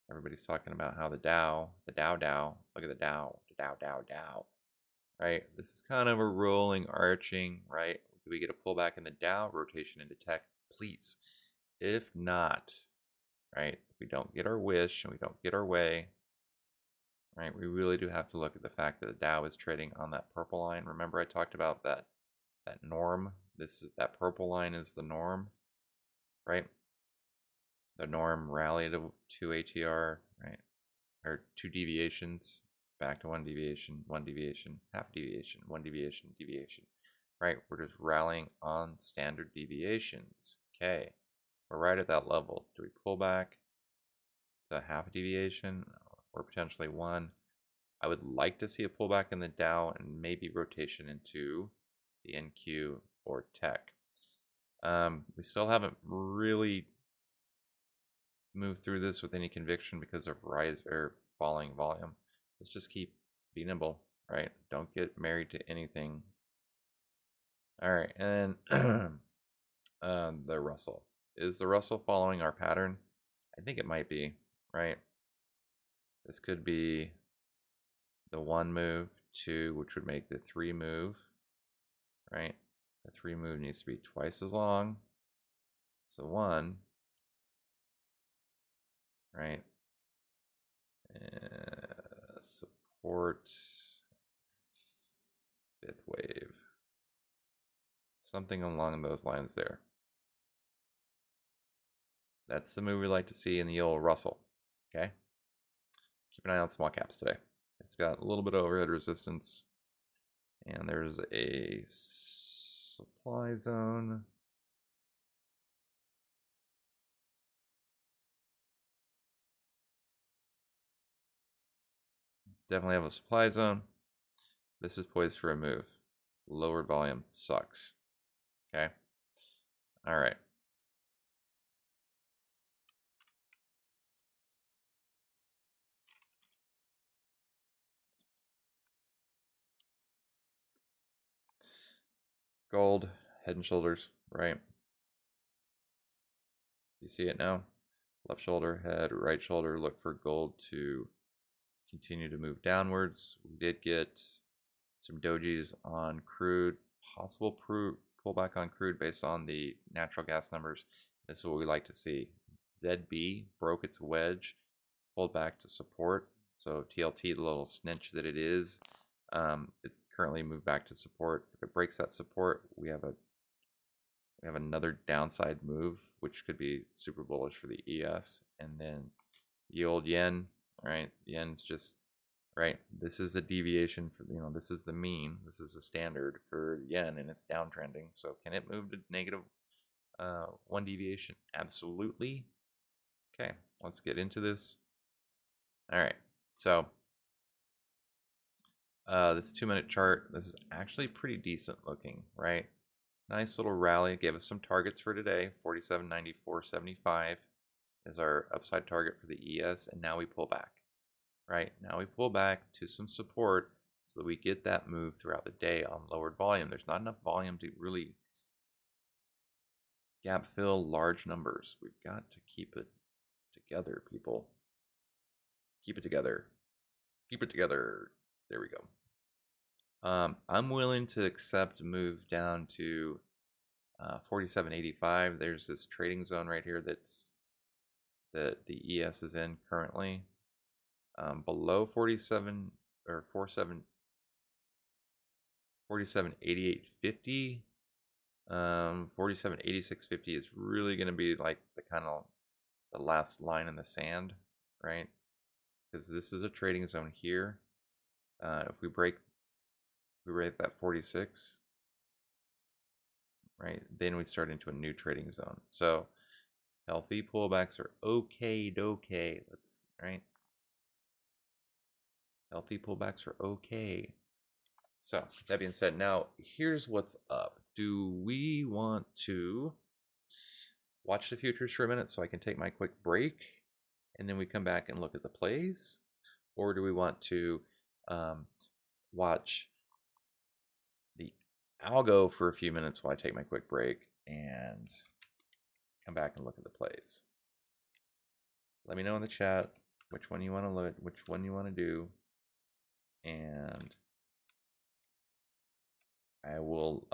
everybody's talking about how the Dow, look at the Dow, right? This is kind of a rolling arching, right? Do we get a pullback in the Dow, rotation into tech? Please. If not, right? If we don't get our wish and we don't get our way, right, we really do have to look at the fact that the Dow is trading on that purple line. Remember I talked about that norm? That purple line is the norm, right? The norm rallied to ATR, right? Or 2 deviations, back to 1 deviation, 1 deviation, half deviation, 1 deviation, deviation, right? We're just rallying on standard deviations. Okay, we're right at that level. Do we pull back to half a deviation or potentially 1? I would like to see a pullback in the Dow and maybe rotation into the NQ or tech. We still haven't really moved through this with any conviction because of rise or falling volume. Let's just be nimble, right? Don't get married to anything. All right, and the Russell. Is the Russell following our pattern? I think it might be, right? This could be the 1 move, 2, which would make the 3 move, right? The 3 move needs to be twice as long as the 1, right? Support 5th wave. Something along those lines there. That's the move we like to see in the old Russell, okay? Keep an eye on small caps today. It's got a little bit of overhead resistance, and there's a supply zone. Definitely have a supply zone. This is poised for a move. Lowered volume sucks. Okay. All right. Gold, head and shoulders, right? You see it now? Left shoulder, head, right shoulder. Look for gold to continue to move downwards. We did get some dojis on crude, possible pullback on crude based on the natural gas numbers. This is what we like to see. ZB broke its wedge, pulled back to support. So TLT, the little snitch that it is, it's currently moved back to support. If it breaks that support, we have another downside move, which could be super bullish for the ES. And then the old yen, right? The yen's just right. This is a deviation for, this is the mean. This is the standard for yen, and it's downtrending. So can it move to negative 1 deviation? Absolutely. Okay, let's get into this. All right, so this 2-minute chart, this is actually pretty decent looking, right? Nice little rally. Gave us some targets for today. 47.94.75 is our upside target for the ES, and now we pull back. Right now we pull back to some support so that we get that move throughout the day on lowered volume. There's not enough volume to really gap fill large numbers. We've got to keep it together, people. Keep it together. Keep it together. There we go. I'm willing to accept a move down to 47.85. There's this trading zone right here that the ES is in currently. Below 47 or 47.8850, 47.8650 is really going to be like the kind of the last line in the sand, right? Because this is a trading zone here. If we break that 46, right, then we start into a new trading zone. So healthy pullbacks are okay. Right? Healthy pullbacks are okay. So that being said, now here's what's up. Do we want to watch the futures for a minute so I can take my quick break and then we come back and look at the plays? Or do we want to watch the algo for a few minutes while I take my quick break and come back and look at the plays? Let me know in the chat which one you want to look, which one you want to do, and I will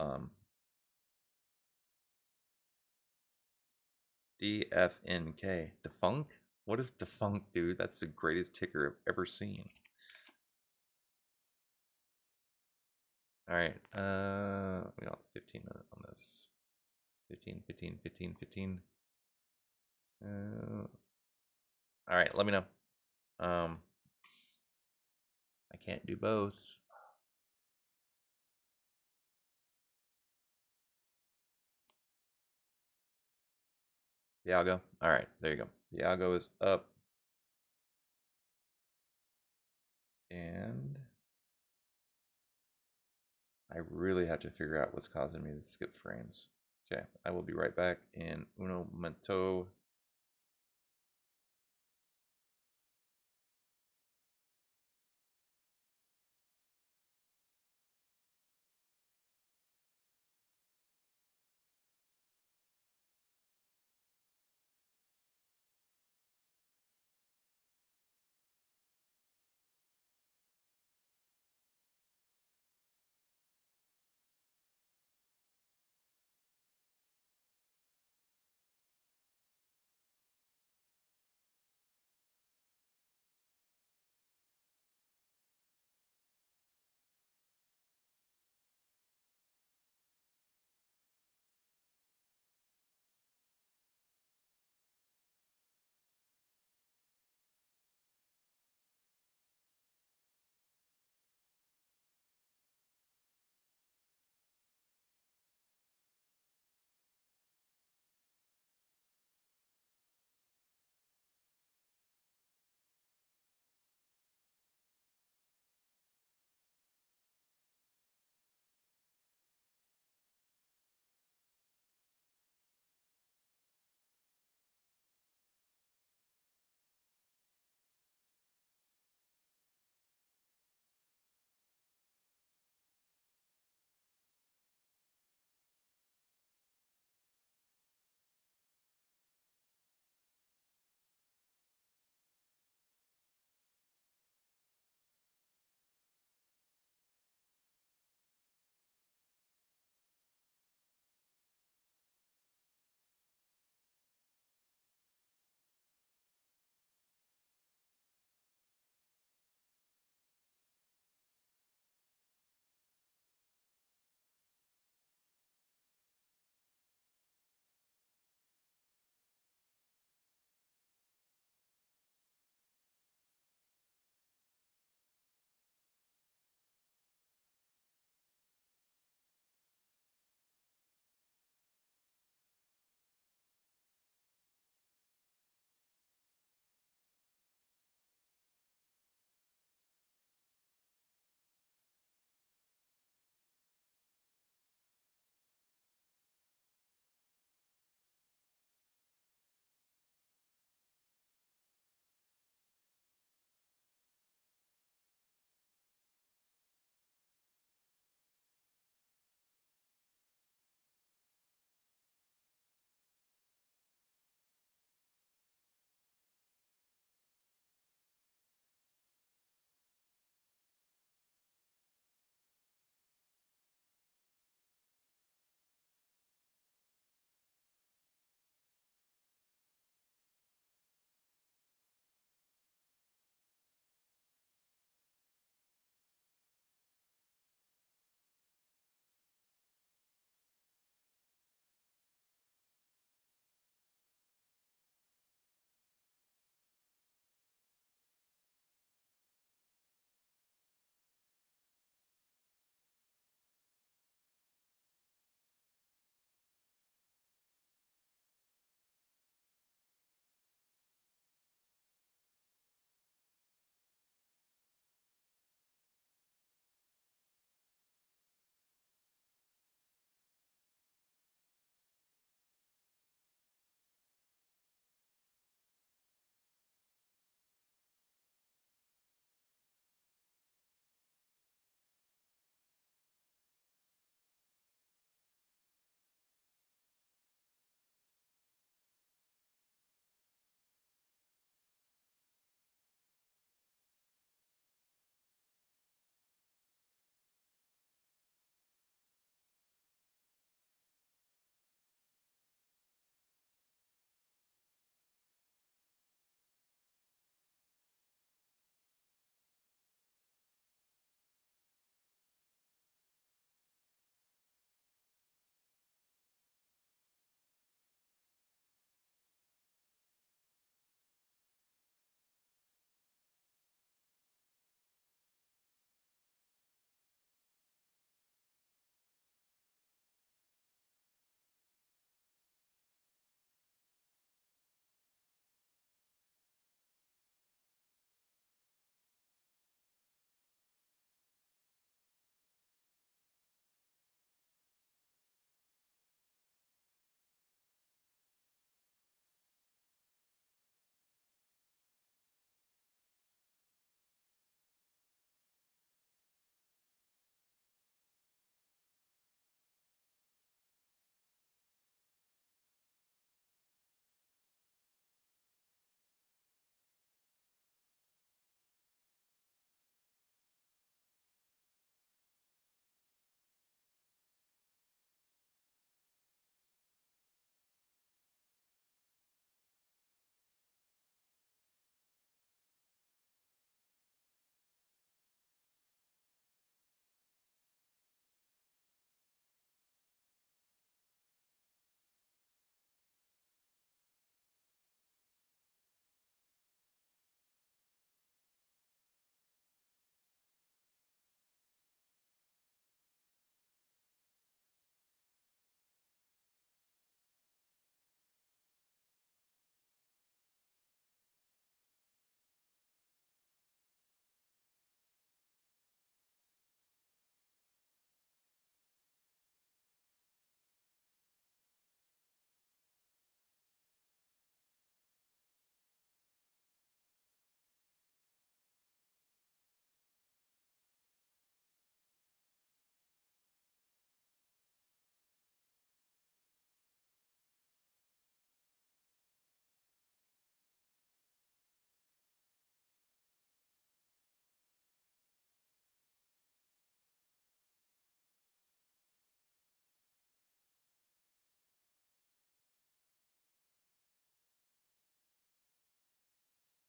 DFNK. Defunct? What is defunct, dude? That's the greatest ticker I've ever seen. All right. We got 15 minutes on this. 15, 15, 15, 15. All right, let me know. I can't do both. The algo. All right, there you go. The algo is up. And I really have to figure out what's causing me to skip frames. Okay, I will be right back in uno momento.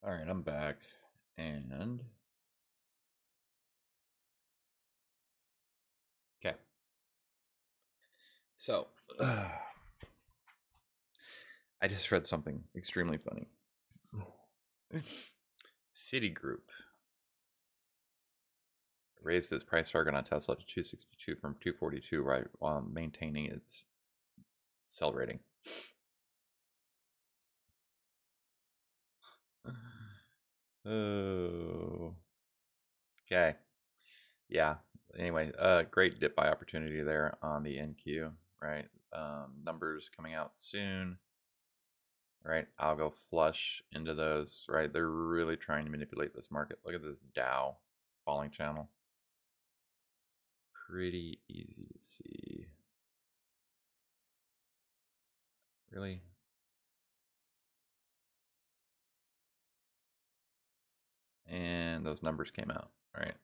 All right, I'm back, and okay. So I just read something extremely funny. Citigroup raised its price target on Tesla to 262 from 242, right, while maintaining its sell rating. Oh, okay. Yeah. Anyway, great dip buy opportunity there on the NQ, right? Numbers coming out soon, right? Algo flush into those, right? They're really trying to manipulate this market. Look at this Dow falling channel. Pretty easy to see. Really? And those numbers came out, right?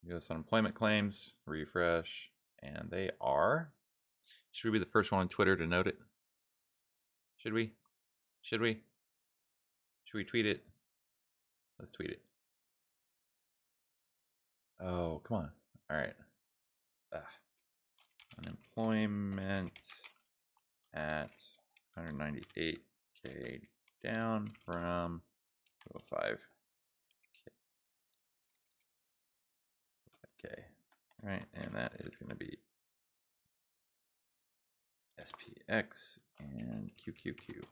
U.S. unemployment claims, refresh, and they are. Should we be the first one on Twitter to note it? Should we? Should we? Should we tweet it? Let's tweet it. Oh, come on. All right. Unemployment at 198K, down from 205K. Okay. All right, and that is going to be SPX and QQQ.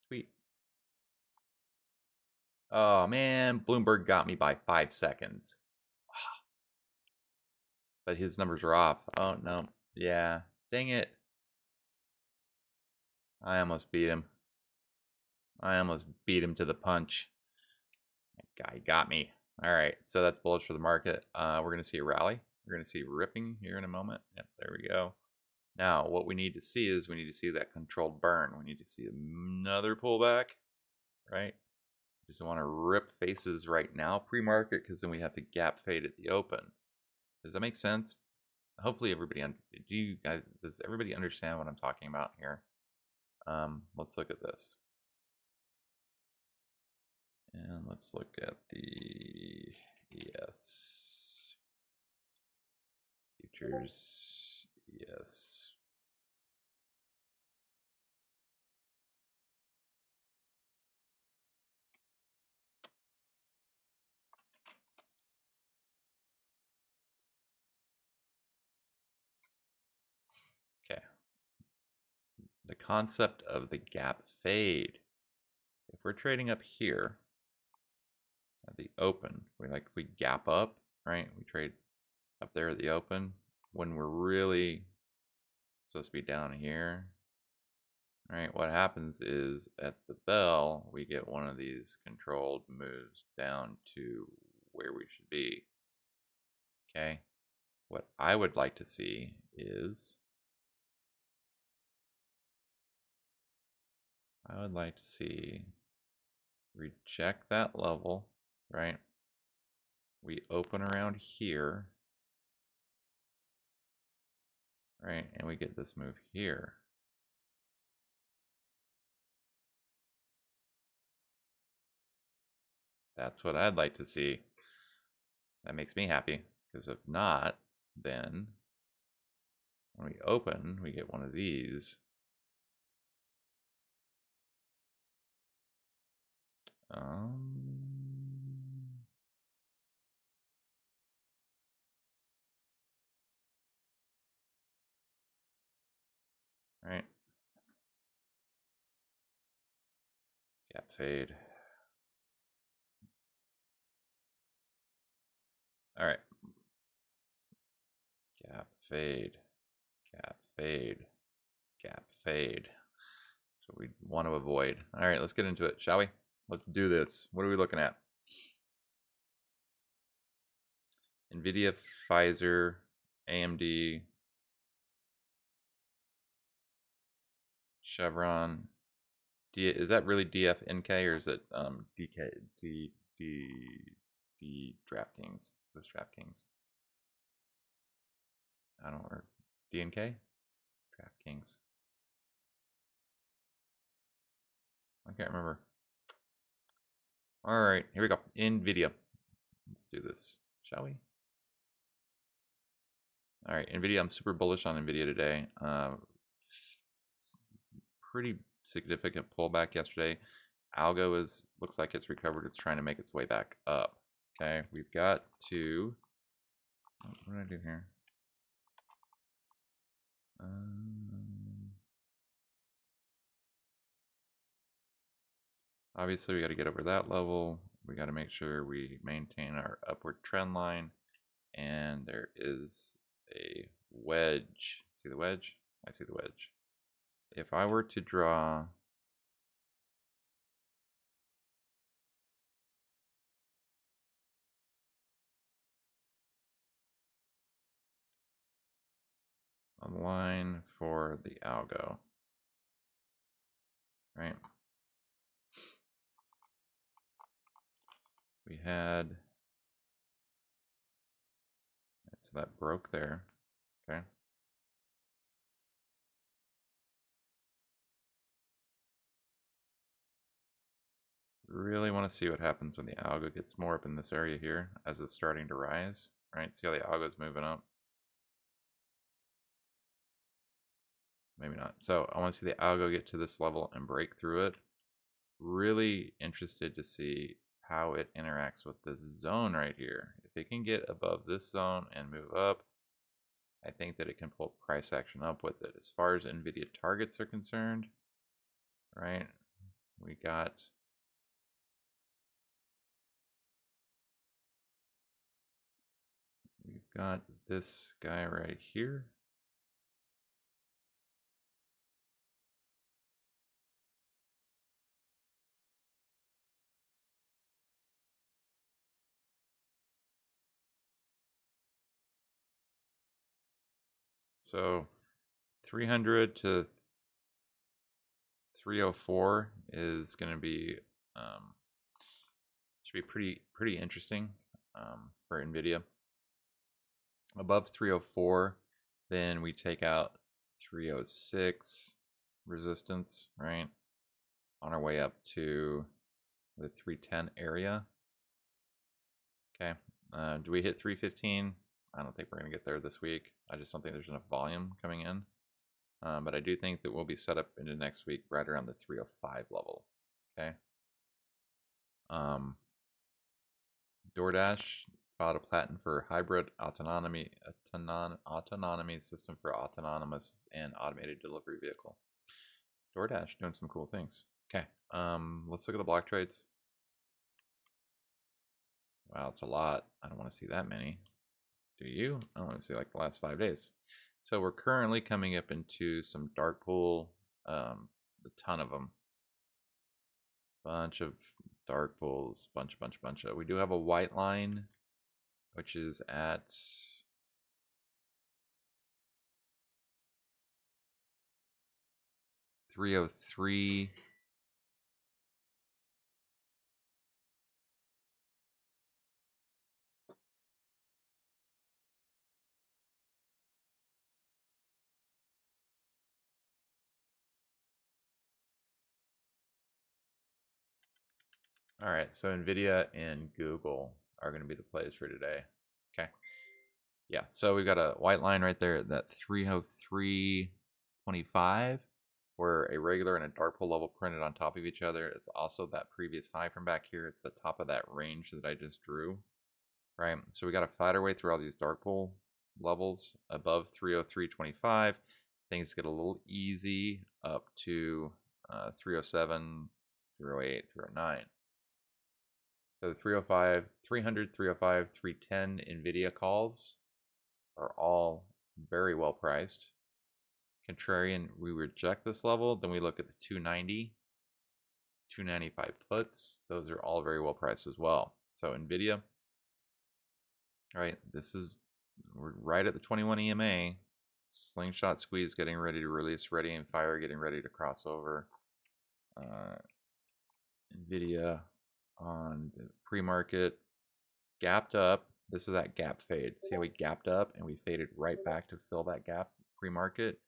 Tweet. Oh man, Bloomberg got me by 5 seconds. But his numbers are off. Oh no. Yeah. Dang it. I almost beat him. I almost beat him to the punch. That guy got me. All right, so that's bullish for the market. We're going to see a rally. We're going to see ripping here in a moment. Yep, there we go. Now, what we need to see is we need to see that controlled burn. We need to see another pullback, right? Just want to rip faces right now pre-market, because then we have to gap fade at the open. Does that make sense? Hopefully everybody, does everybody understand what I'm talking about here? Let's look at this. And let's look at the ES futures. ES. Okay. The concept of the gap fade. If we're trading up here at the open, we gap up, right? We trade up there at the open when we're really supposed to be down here. All right, what happens is at the bell, we get one of these controlled moves down to where we should be. Okay, what I would like to see is reject that level, right? We open around here, right? And we get this move here. That's what I'd like to see. That makes me happy, because if not, then when we open, we get one of these. Right. Gap fade. All right. Gap fade. Gap fade. Gap fade. So we want to avoid. All right, let's get into it, shall we? Let's do this. What are we looking at? NVIDIA, Pfizer, AMD, Chevron. Is that really DFNK, or is it DraftKings? What's DraftKings? I don't know. DNK? DraftKings. can't remember. All right, here we go. NVIDIA. Let's do this, shall we? All right, NVIDIA. I'm super bullish on NVIDIA today. Pretty significant pullback yesterday. Algo looks like it's recovered. It's trying to make its way back up. Okay, we've got to. What did I do here? Obviously, we got to get over that level. We got to make sure we maintain our upward trend line. And there is a wedge. See the wedge? I see the wedge. If I were to draw a line for the algo, right? We had, so that broke there, okay? Really want to see what happens when the algo gets more up in this area here as it's starting to rise, right? See how the algo is moving up? Maybe not. So I want to see the algo get to this level and break through it. Really interested to see how it interacts with this zone right here. If it can get above this zone and move up, I think that it can pull price action up with it. As far as NVIDIA targets are concerned, right, we've got this guy right here. So 300 to 304 is going to be should be pretty interesting for NVIDIA. Above 304, then we take out 306 resistance, right? On our way up to the 310 area. Okay. Do we hit 315? I don't think we're going to get there this week. I just don't think there's enough volume coming in. But I do think that we'll be set up into next week right around the 305 level. Okay. DoorDash filed a patent for hybrid autonomy system for autonomous and automated delivery vehicle. DoorDash doing some cool things. Okay. Let's look at the block trades. Wow, it's a lot. I don't want to see that many. Do you? I want to see like the last 5 days. So we're currently coming up into some dark pool, a ton of them. Bunch of dark pools, bunch of. We do have a white line, which is at 303. All right, so NVIDIA and Google are going to be the plays for today. Okay. Yeah, so we've got a white line right there at that 303.25, where a regular and a dark pool level printed on top of each other. It's also that previous high from back here. It's the top of that range that I just drew, right? So we got to fight our way through all these dark pool levels above 303.25. Things get a little easy up to 307, 308, 309. So the 305, 300, 305, 310 NVIDIA calls are all very well priced. Contrarian, we reject this level. Then we look at the 290, 295 puts. Those are all very well priced as well. So NVIDIA, right, we're right at the 21 EMA. Slingshot squeeze getting ready to release, ready and fire getting ready to cross over. NVIDIA on the pre-market, gapped up. This is that gap fade. See how we gapped up and we faded right back to fill that gap pre-market.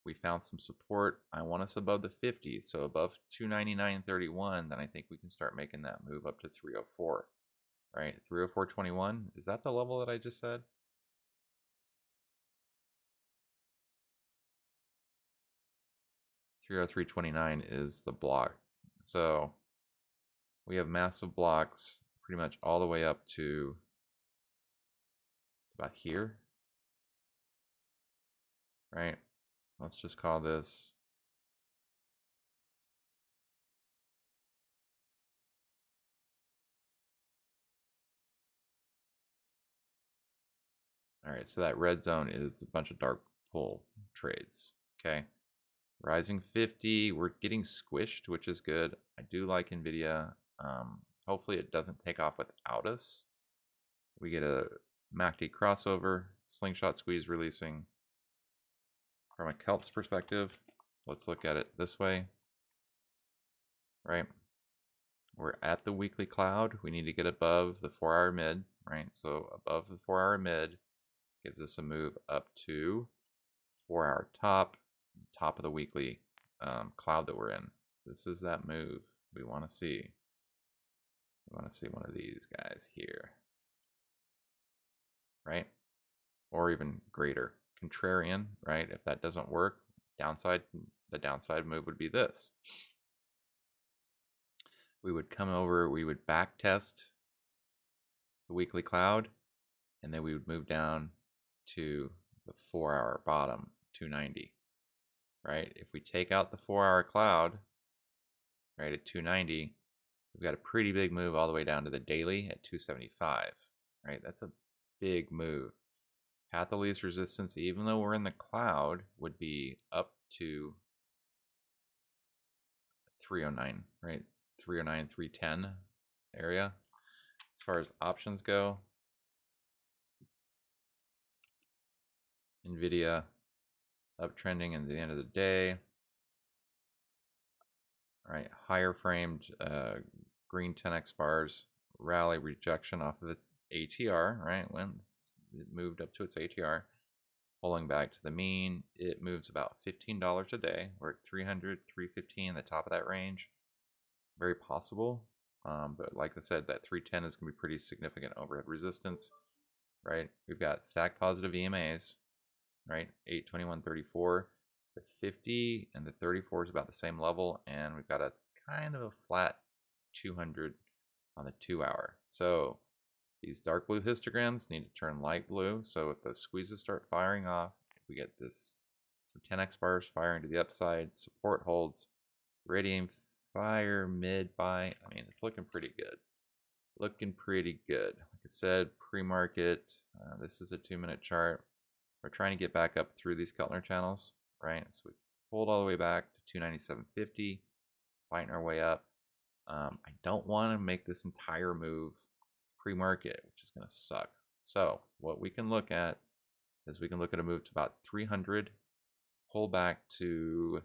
we found some support. I want us above the 50, so above 299.31, then I think we can start making that move up to 304, right? 304.21, is that the level that I just said? $303.29 is the block. So we have massive blocks pretty much all the way up to about here, right? Let's just call this all right, so that red zone is a bunch of dark pull trades, okay? Rising 50, we're getting squished, which is good. I do like NVIDIA. Hopefully it doesn't take off without us. We get a MACD crossover, slingshot squeeze releasing. From a Kelps perspective, let's look at it this way, right? We're at the weekly cloud. We need to get above the 4-hour mid, right? So above the 4-hour mid gives us a move up to 4-hour top of the weekly cloud that we're in. This is that move we want to see. We want to see one of these guys here, right? Or even greater. Contrarian, right? If that doesn't work, the downside move would be this. We would come over, we would back test the weekly cloud, and then we would move down to the 4-hour bottom, 290, right? If we take out the 4-hour cloud, right, at 290, we've got a pretty big move all the way down to the daily at 275, right? That's a big move. Path of least resistance, even though we're in the cloud, would be up to 309, right? 309, 310 area. As far as options go, NVIDIA uptrending at the end of the day. All right, higher framed green 10x bars, rally rejection off of its ATR, right? When it moved up to its ATR, pulling back to the mean, it moves about $15 a day. We're at 300, 315, the top of that range. Very possible. But like I said, that 310 is going to be pretty significant overhead resistance, right? We've got stack positive EMAs, right? 821.34. The 50 and the 34 is about the same level, and we've got a kind of a flat 200 on the 2-hour. So these dark blue histograms need to turn light blue. So if those squeezes start firing off, if we get this some 10x bars firing to the upside, support holds, radium fire mid buy. I mean, it's looking pretty good. Looking pretty good. Like I said, pre-market. This is a 2-minute chart. We're trying to get back up through these Keltner channels, right? So we pulled all the way back to 297.50, fighting our way up. I don't want to make this entire move pre-market, which is going to suck. So what we can look at is we can look at a move to about 300, pull back to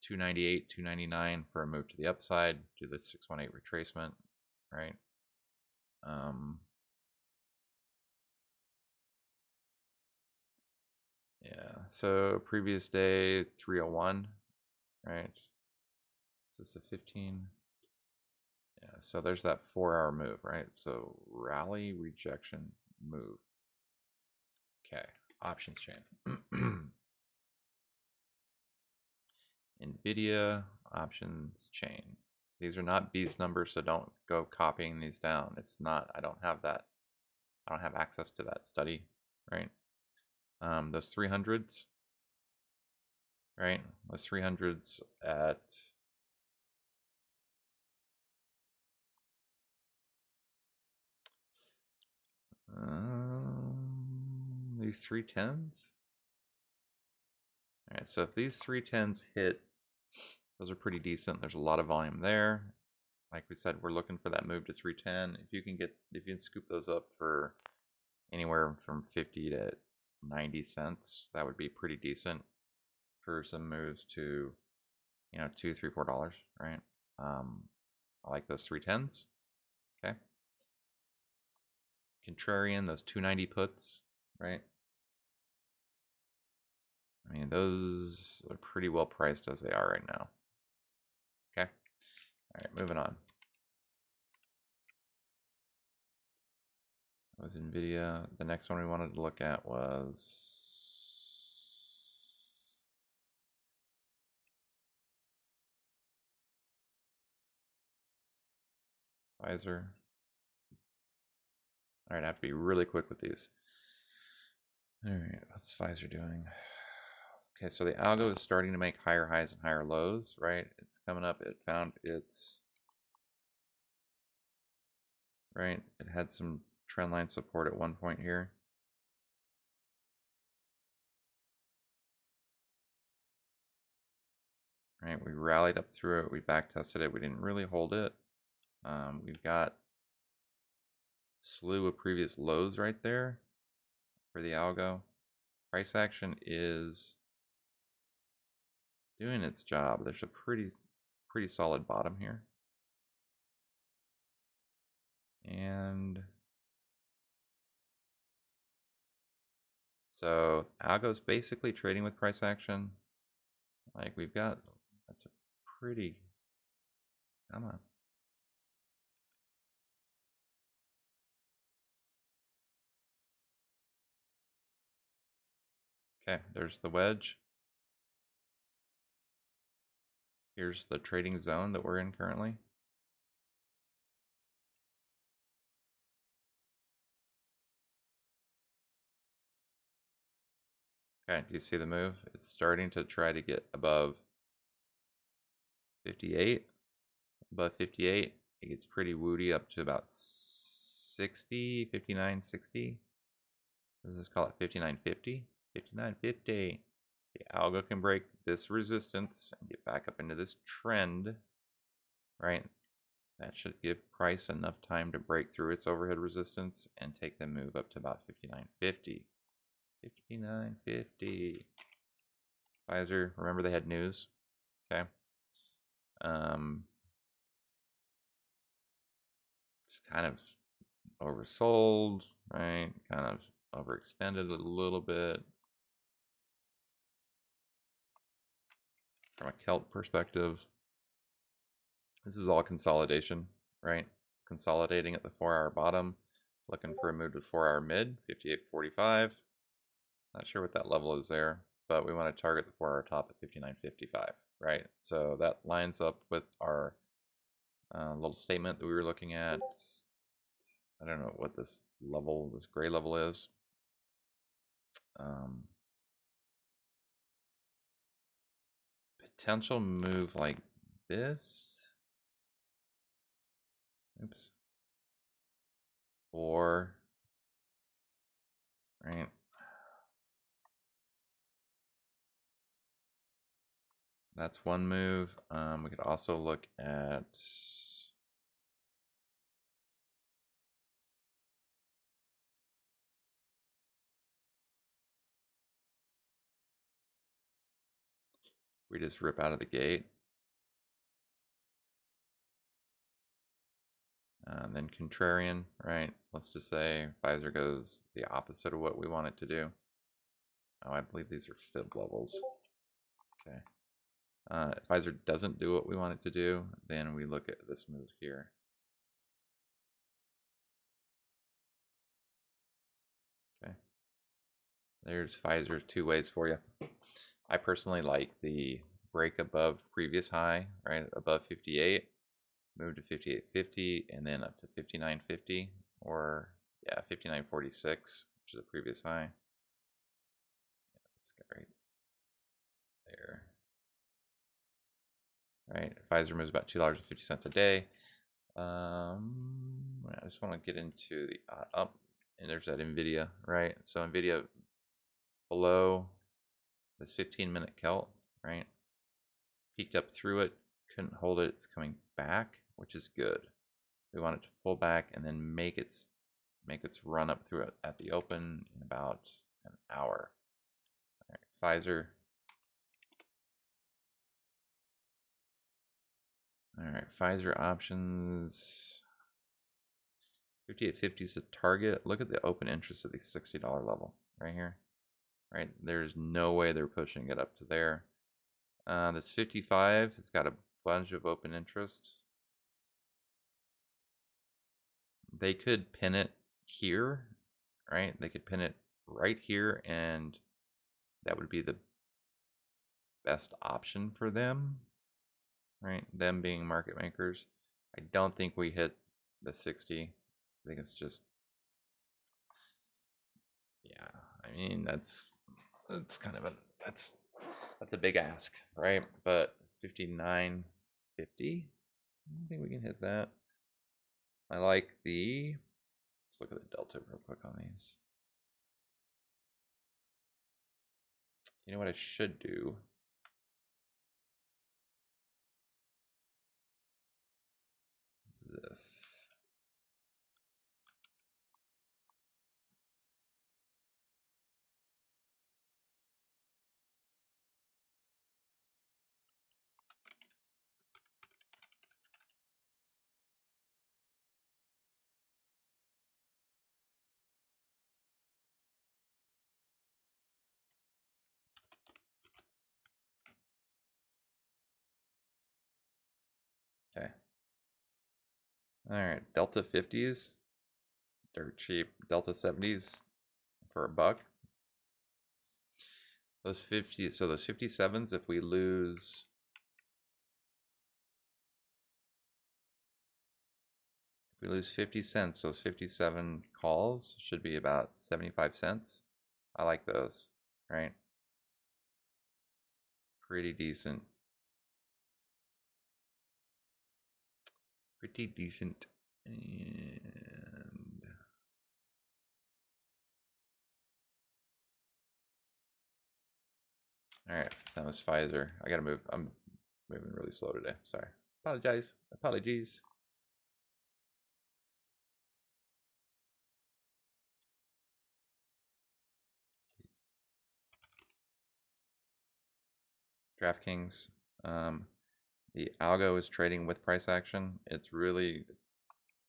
298, 299 for a move to the upside, do the 618 retracement, right? Yeah, so previous day 301, right? Is this a 15? Yeah, so there's that 4-hour move, right? So rally rejection move. Okay, options chain. NVIDIA options chain. These are not beast numbers, so don't go copying these down. It's not, I don't have that. I don't have access to that study, right? Those 300s, right? Those 300s at these 310s. All right, so if these 310s hit, those are pretty decent. There's a lot of volume there. Like we said, we're looking for that move to 310. If you can scoop those up for anywhere from 50 to 90 cents, that would be pretty decent for some moves to, you know, $2, $3, $4, right? I like those 310s. Okay. Contrarian, those 290 puts, right? I mean, those are pretty well priced as they are right now. Okay. All right, moving on. That was NVIDIA. The next one we wanted to look at was Pfizer. All right, I have to be really quick with these. All right, what's Pfizer doing? Okay, so the algo is starting to make higher highs and higher lows, right? It's coming up. It found its, right? It had some trend line support at one point here. Right, we rallied up through it. We back tested it. We didn't really hold it. We've got a slew of previous lows right there for the algo. Price action is doing its job. There's a pretty solid bottom here. And so algo's basically trading with price action. Like we've got, that's a pretty, come on. Okay, there's the wedge. Here's the trading zone that we're in currently. Okay, do you see the move? It's starting to try to get above 58. Above 58, it gets pretty woody up to about 60, 59, 60. Let's just call it 59.50. 59.50. The algo can break this resistance and get back up into this trend, right? That should give price enough time to break through its overhead resistance and take the move up to about 59.50. 59.50. Pfizer, remember they had news, okay? Just kind of oversold, right? Kind of overextended a little bit. From a Kelt perspective, this is all consolidation, right? It's consolidating at the 4-hour bottom, looking for a move to 4-hour mid, 58.45. Not sure what that level is there, but we want to target the 4-hour top at 59.55, right? So that lines up with our little statement that we were looking at. I don't know what this level, this gray level is. Potential move like this. Oops. Or, right? That's one move. We could also look at we just rip out of the gate. Then contrarian, right? Let's just say Pfizer goes the opposite of what we want it to do. Oh, I believe these are fib levels. Okay. If Pfizer doesn't do what we want it to do, then we look at this move here. Okay. There's Pfizer's two ways for you. I personally like the break above previous high, right? Above 58, move to 58.50, and then up to 59.50, or yeah, 59.46, which is a previous high. This guy right there. Right, Pfizer moves about $2.50 a day. I just want to get into the up, and there's that NVIDIA, right? So NVIDIA below this 15-minute Kelt, right? Peeked up through it, couldn't hold it. It's coming back, which is good. We want it to pull back and then make its run up through it at the open in about an hour. All right, Pfizer. All right, Pfizer options. 58.50 is the target. Look at the open interest at the $60 level right here. right? There's no way they're pushing it up to there. This 55, it's got a bunch of open interest. They could pin it here, right? They could pin it right here, and that would be the best option for them, right? Them being market makers. I don't think we hit the 60. I think it's just, yeah. I mean, that's kind of that's a big ask, right? But 59.50, I don't think we can hit that. I like the, let's look at the delta real quick on these. You know what I should do? This. Okay. All right, Delta 50s, dirt cheap. Delta 70s for $1. Those 50, so those 57s, if we lose, if we lose 50 cents, those 57 calls should be about 75 cents. I like those, right? Pretty decent. Pretty decent. And all right, that was Pfizer. I gotta move. I'm moving really slow today. Sorry. Apologies. DraftKings. The Algo is trading with price action. It's really,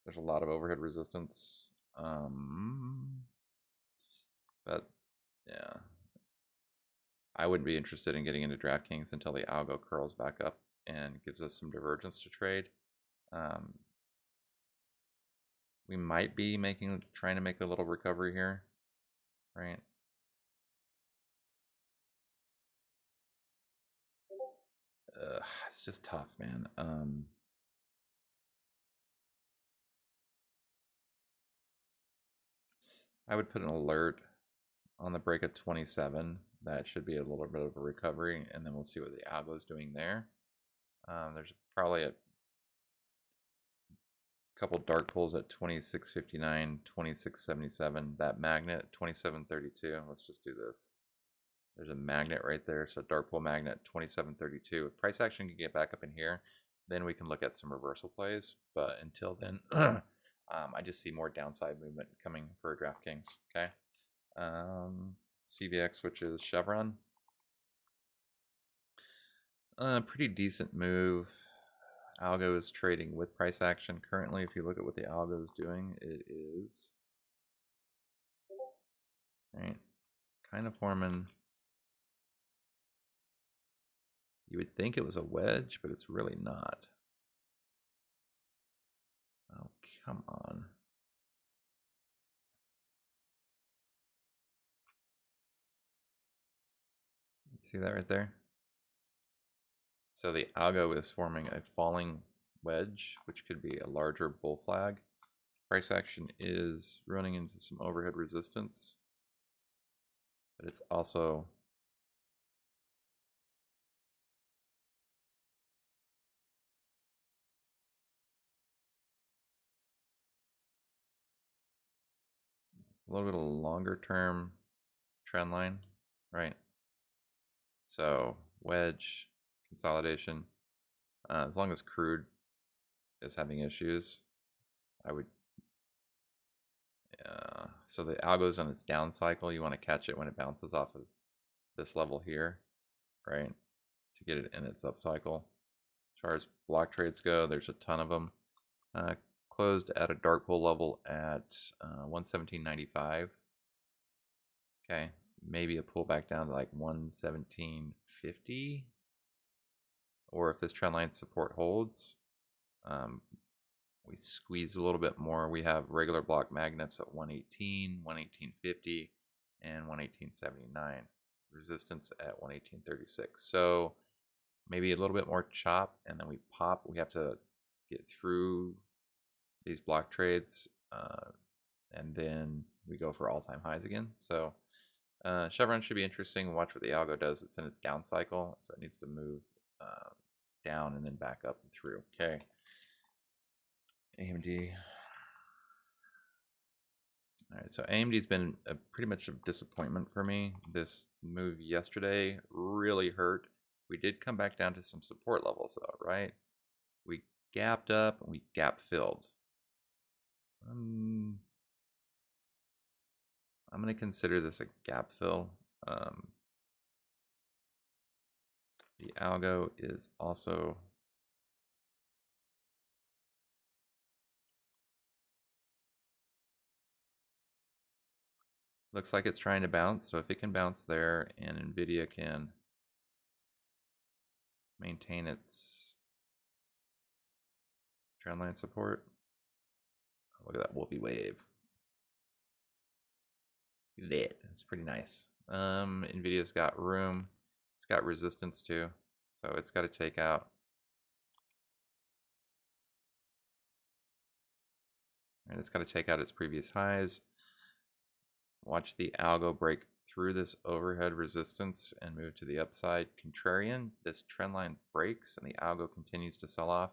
there's a lot of overhead resistance. But yeah, I wouldn't be interested in getting into DraftKings until the Algo curls back up and gives us some divergence to trade. We might be trying to make a little recovery here, right? It's just tough, man. I would put an alert on the break of 27. That should be a little bit of a recovery, and then we'll see what the Algo is doing there. There's probably a couple dark pulls at 26.59, 26.77. That magnet 27.32. Let's just do this. There's a magnet right there, so dark pull magnet 27.32. If price action can get back up in here, then we can look at some reversal plays. But until then, I just see more downside movement coming for DraftKings. Okay. CVX, which is Chevron. Pretty decent move. Algo is trading with price action currently. If you look at what the Algo is doing, it is right, kind of forming. You would think it was a wedge, but it's really not. Oh, come on. See that right there? So the Algo is forming a falling wedge, which could be a larger bull flag. Price action is running into some overhead resistance, but it's also a little bit of a longer term trend line, right? So wedge, consolidation. As long as crude is having issues, I would. So the Algo's on its down cycle. You want to catch it when it bounces off of this level here, right? To get it in its up cycle. As far as block trades go, there's a ton of them. Closed at a dark pool level at 117.95. Okay, maybe a pullback down to like 117.50, or if this trend line support holds, we squeeze a little bit more. We have regular block magnets at 118, 118.50, and 118.79. Resistance at 118.36. So maybe a little bit more chop, and then we pop. We have to get through these block trades, and then we go for all-time highs again. So Chevron should be interesting. Watch what the algo does. It's in its down cycle, so it needs to move down and then back up and through. Okay. AMD. All right, so AMD's been pretty much a disappointment for me. This move yesterday really hurt. We did come back down to some support levels though, right? We gapped up and we gap filled. I'm going to consider this a gap fill. The algo is also looks like it's trying to bounce. So if it can bounce there and NVIDIA can maintain its trendline support, look at that wolfy wave. It's pretty nice. NVIDIA's got room. It's got resistance too. So it's got to take out. And it's got to take out its previous highs. Watch the algo break through this overhead resistance and move to the upside. Contrarian, this trend line breaks and the algo continues to sell off,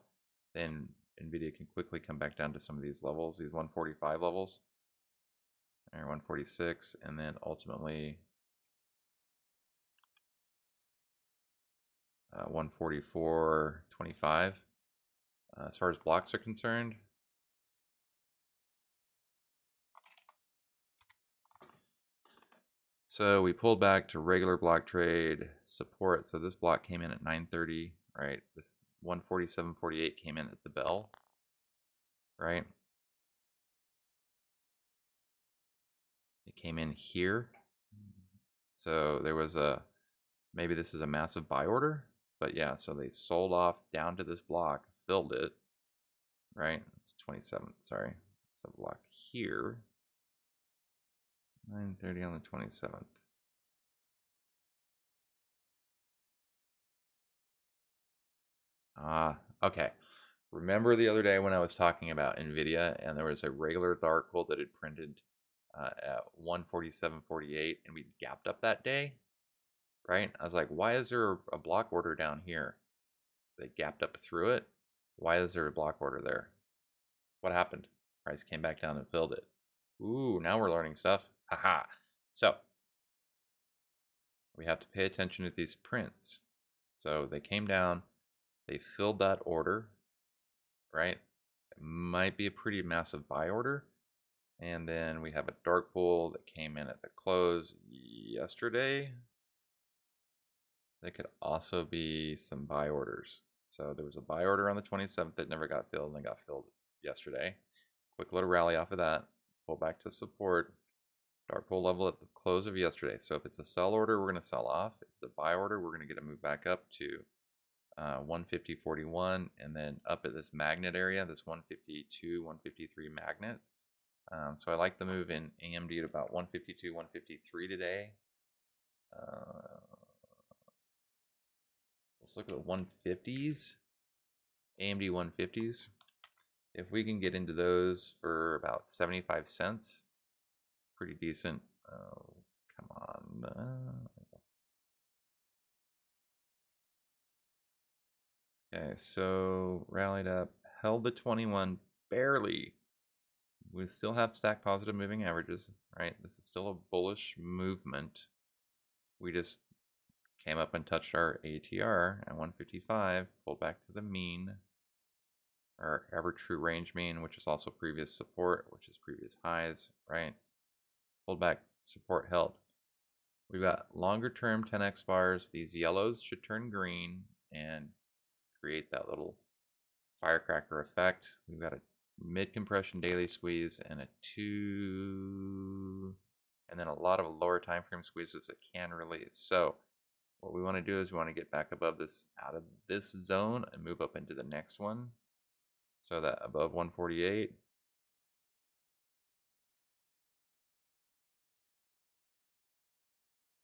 then NVIDIA can quickly come back down to some of these levels, these 145 levels, or 146, and then ultimately 144.25. As far as blocks are concerned, so we pulled back to regular block trade support. So this block came in at 930, right? This 147.48 came in at the bell, right? It came in here. So there was maybe this is a massive buy order, but yeah, so they sold off down to this block, filled it, right? It's 27th, sorry. It's a block here. 9:30 on the 27th. Okay. Remember the other day when I was talking about NVIDIA and there was a regular dark pool that had printed at 147.48 and we gapped up that day, right? I was like, why is there a block order down here? They gapped up through it. Why is there a block order there? What happened? Price came back down and filled it. Ooh, now we're learning stuff. Haha. So we have to pay attention to these prints. So they came down, they filled that order, right? It might be a pretty massive buy order. And then we have a dark pool that came in at the close yesterday. There could also be some buy orders. So there was a buy order on the 27th that never got filled and got filled yesterday. Quick little rally off of that. Pull back to support. Dark pool level at the close of yesterday. So if it's a sell order, we're going to sell off. If it's a buy order, we're going to get a move back up to 150.41 and then up at this magnet area, this 152, 153 magnet. So I like the move in AMD at about 152, 153 today. Let's look at the 150s, AMD 150s. If we can get into those for about 75 cents, pretty decent. Oh, come on. Okay, so rallied up, held the 21 barely. We still have stack positive moving averages, right? This is still a bullish movement. We just came up and touched our ATR at 155, pulled back to the mean, our average true range mean, which is also previous support, which is previous highs, right? Pulled back, support held. We've got longer term 10x bars. These yellows should turn green and create that little firecracker effect. We've got a mid compression daily squeeze and a 2 and then a lot of lower time frame squeezes that can release. So what we want to do is we want to get back above this, out of this zone, and move up into the next one. So that above 148.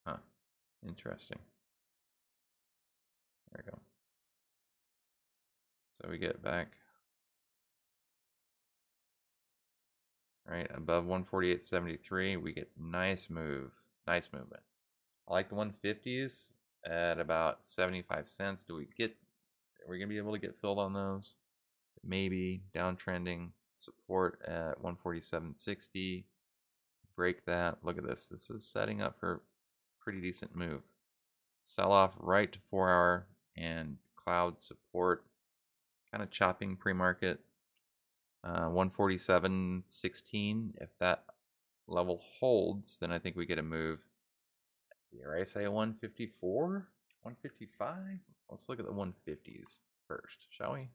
Huh, interesting. There we go. So we get back right above 148.73. We get nice move, nice movement. I like the 150s at about 75 cents. Are we gonna be able to get filled on those? Maybe. Downtrending support at 147.60. Break that. Look at this. This is setting up for a pretty decent move. Sell off right to 4-hour and cloud support. Kind of chopping pre-market. 147.16. If that level holds, then I think we get a move. Dare I say 154? 155? Let's look at the 150s first, shall we?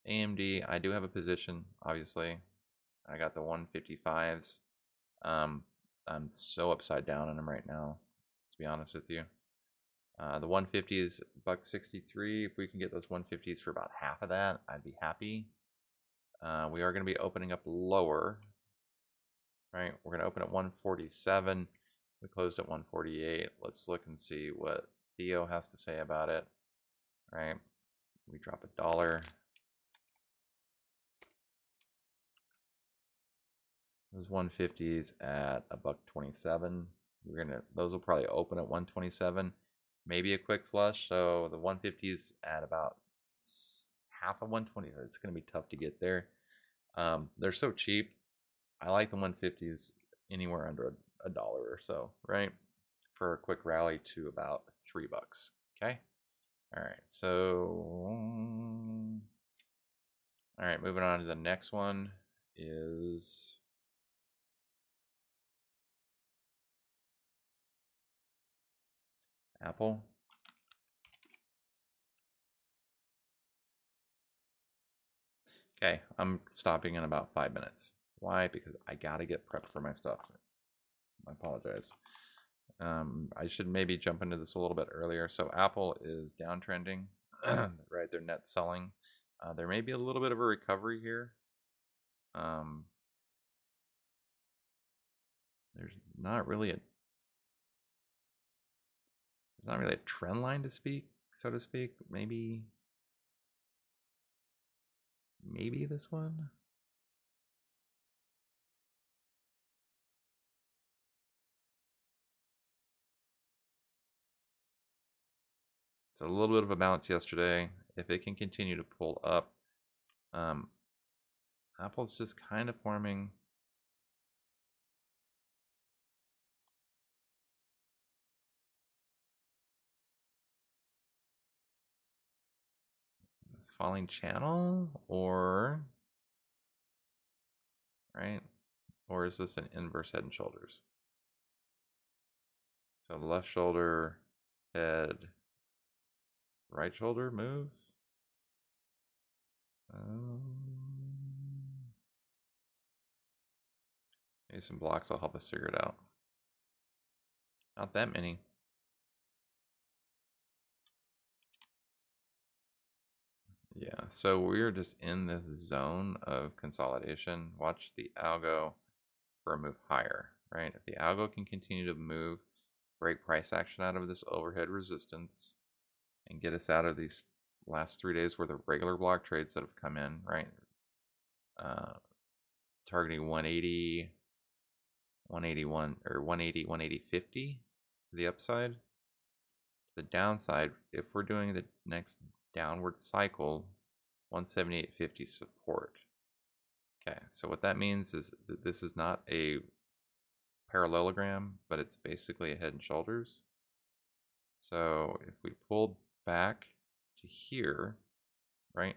AMD, I do have a position, obviously. I got the 155s. I'm so upside down on them right now, to be honest with you. The 150s, $1.63. If we can get those 150s for about half of that, I'd be happy. We are going to be opening up lower, right? We're going to open at 147. We closed at 148. Let's look and see what Theo has to say about it, right? We drop $1. Those 150s at $1.27. Those will probably open at 127. Maybe a quick flush. So the 150s at about half of 120. It's going to be tough to get there. They're so cheap. I like the 150s anywhere under a dollar or so, right? For a quick rally to about $3. Okay. All right. So, all right. Moving on to the next one is Apple. Okay, I'm stopping in about 5 minutes. Why? Because I gotta get prepped for my stuff. I apologize. I should maybe jump into this a little bit earlier. So Apple is downtrending, right? They're net selling. There may be a little bit of a recovery here. There's not really a trend line to speak, so to speak. Maybe this one. It's a little bit of a bounce yesterday. If it can continue to pull up, Apple's just kind of forming falling channel, or right, or is this an inverse head and shoulders? So left shoulder, head, right shoulder moves. Maybe some blocks will help us figure it out. Not that many. Yeah, so we're just in this zone of consolidation. Watch the algo for a move higher, right? If the algo can continue to move, break price action out of this overhead resistance, and get us out of these last 3 days worth of regular block trades that have come in, right? Targeting 180, 181, or 180, 180.50 to the upside. The downside, if we're doing the next downward cycle, 178.50 support. Okay, so what that means is that this is not a parallelogram, but it's basically a head and shoulders. So if we pulled back to here, right,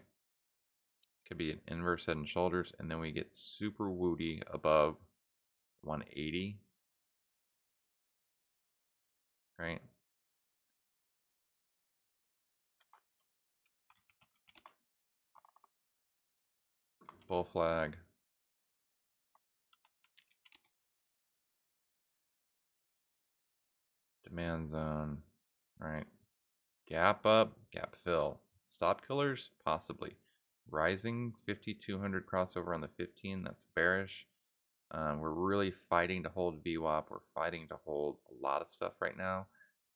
could be an inverse head and shoulders, and then we get super woody above 180, right? Bull flag. demand zone, right? Gap up, gap fill. Stop killers, possibly. Rising 5200 crossover on the 15, that's bearish. We're really fighting to hold VWAP. We're fighting to hold a lot of stuff right now.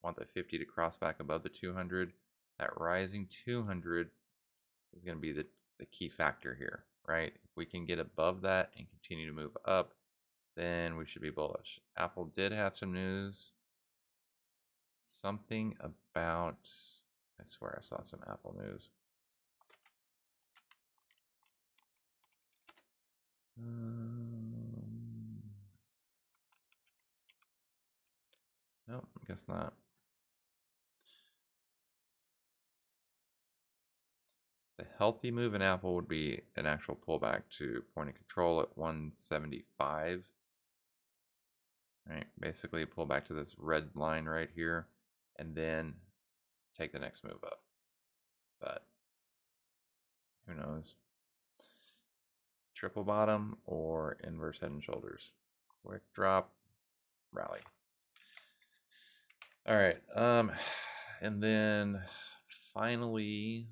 Want the 50 to cross back above the 200. That rising 200 is going to be the key factor here, right? If we can get above that and continue to move up, then we should be bullish. Apple did have some news. Something about, I swear I saw some Apple news. Nope, I guess not. The healthy move in Apple would be an actual pullback to point of control at 175. Right, basically pull back to this red line right here, and then take the next move up. But who knows? Triple bottom or inverse head and shoulders. Quick drop, rally. All right, and then finally,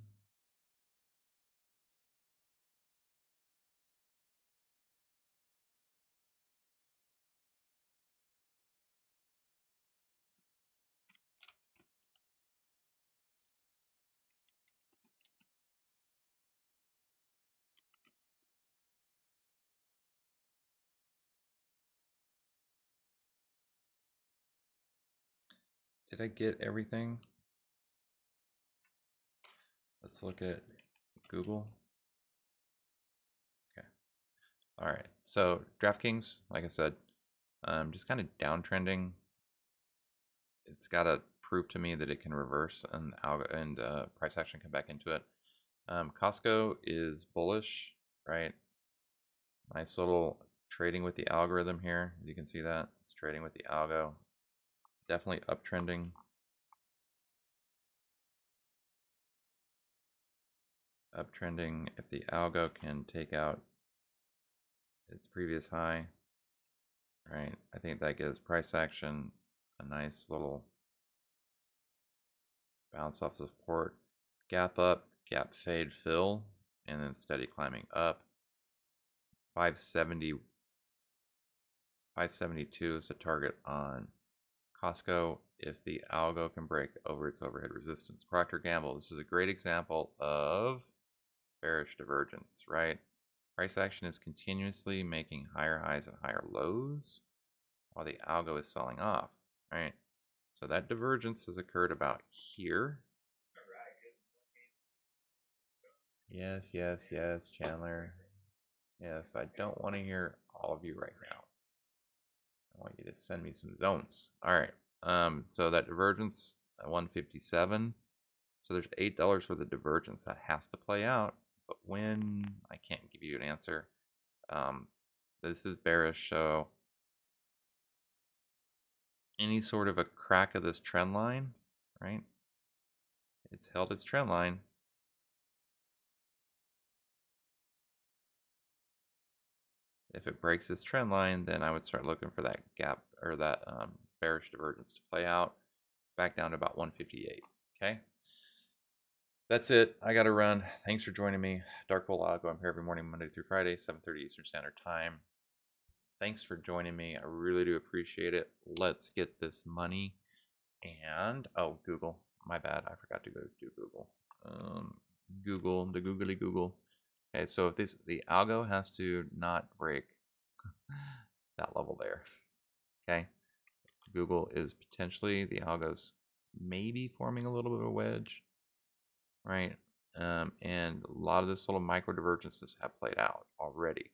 did I get everything? Let's look at Google. Okay. All right. So DraftKings, like I said, just kind of downtrending. It's got to prove to me that it can reverse and price action come back into it. Costco is bullish, right? Nice little trading with the algorithm here. You can see that it's trading with the algo. Definitely uptrending. Uptrending if the algo can take out its previous high, right? I think that gives price action a nice little bounce off support. Gap up, gap fade fill, and then steady climbing up. 572 is the target on Costco if the algo can break over its overhead resistance. Procter & Gamble, this is a great example of bearish divergence, right? Price action is continuously making higher highs and higher lows while the algo is selling off, right? So that divergence has occurred about here. Yes, yes, yes, Chandler. Yes, I don't want to hear all of you right now. I want you to send me some zones. All right. So that divergence at 157. So there's $8 for the divergence that has to play out. But when, I can't give you an answer. This is bearish, so any sort of a crack of this trend line, right? It's held its trend line. If it breaks this trend line, then I would start looking for that gap or that bearish divergence to play out back down to about 158. Okay. That's it. I got to run. Thanks for joining me. Dark Bull Algo. I'm here every morning, Monday through Friday, 7:30 Eastern Standard Time. Thanks for joining me. I really do appreciate it. Let's get this money. And, oh, Google. My bad. I forgot to go do Google. Google, the googly Google. Okay, so if the algo has to not break that level there. Okay. Google is potentially, the algo's maybe forming a little bit of a wedge, right? And a lot of this little micro divergences have played out already.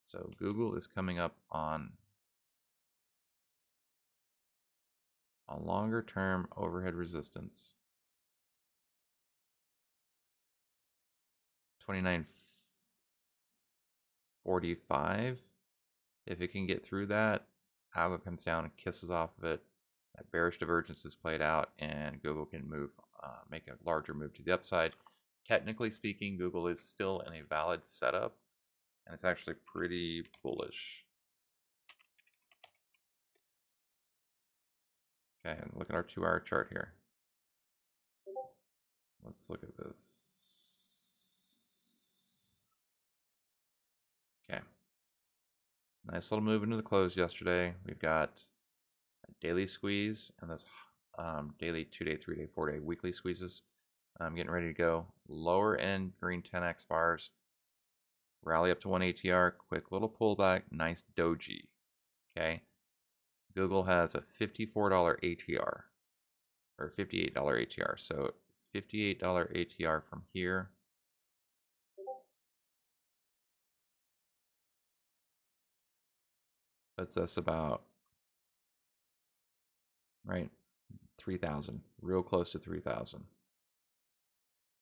So Google is coming up on a longer term overhead resistance. 29.45. If it can get through that, algo comes down and kisses off of it. That bearish divergence is played out, and Google can move, make a larger move to the upside. Technically speaking, Google is still in a valid setup, and it's actually pretty bullish. Okay, and look at our 2-hour chart here. Let's look at this. Okay. Nice little move into the close yesterday. We've got a daily squeeze and those daily 2-day, 3-day, 4-day weekly squeezes. I'm getting ready to go. Lower end green 10x bars. Rally up to 1 ATR. Quick little pullback. Nice doji. Okay. Google has a $54 ATR or $58 ATR. So $58 ATR from here. Puts us about, right, 3,000, real close to 3,000.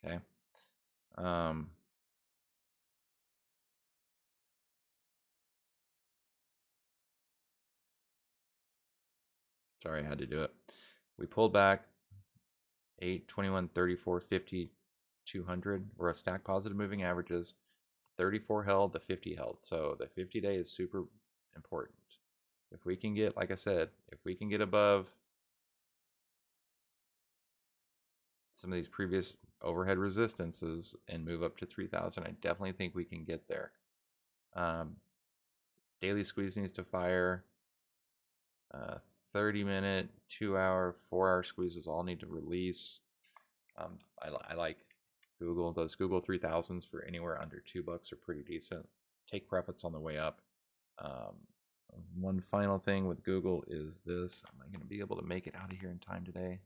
Okay. Sorry, I had to do it. We pulled back 8, 21, 34, 50, 200. We're a stack positive moving averages. 34 held, the 50 held. So the 50-day is super important. If we can get, like I said, if we can get above some of these previous overhead resistances and move up to 3,000, I definitely think we can get there. Daily squeeze needs to fire. 30-minute, 2-hour, 4-hour squeezes all need to release. I like Google. Those Google 3000s for anywhere under $2 are pretty decent. Take profits on the way up. One final thing with Google is this. Am I going to be able to make it out of here in time today?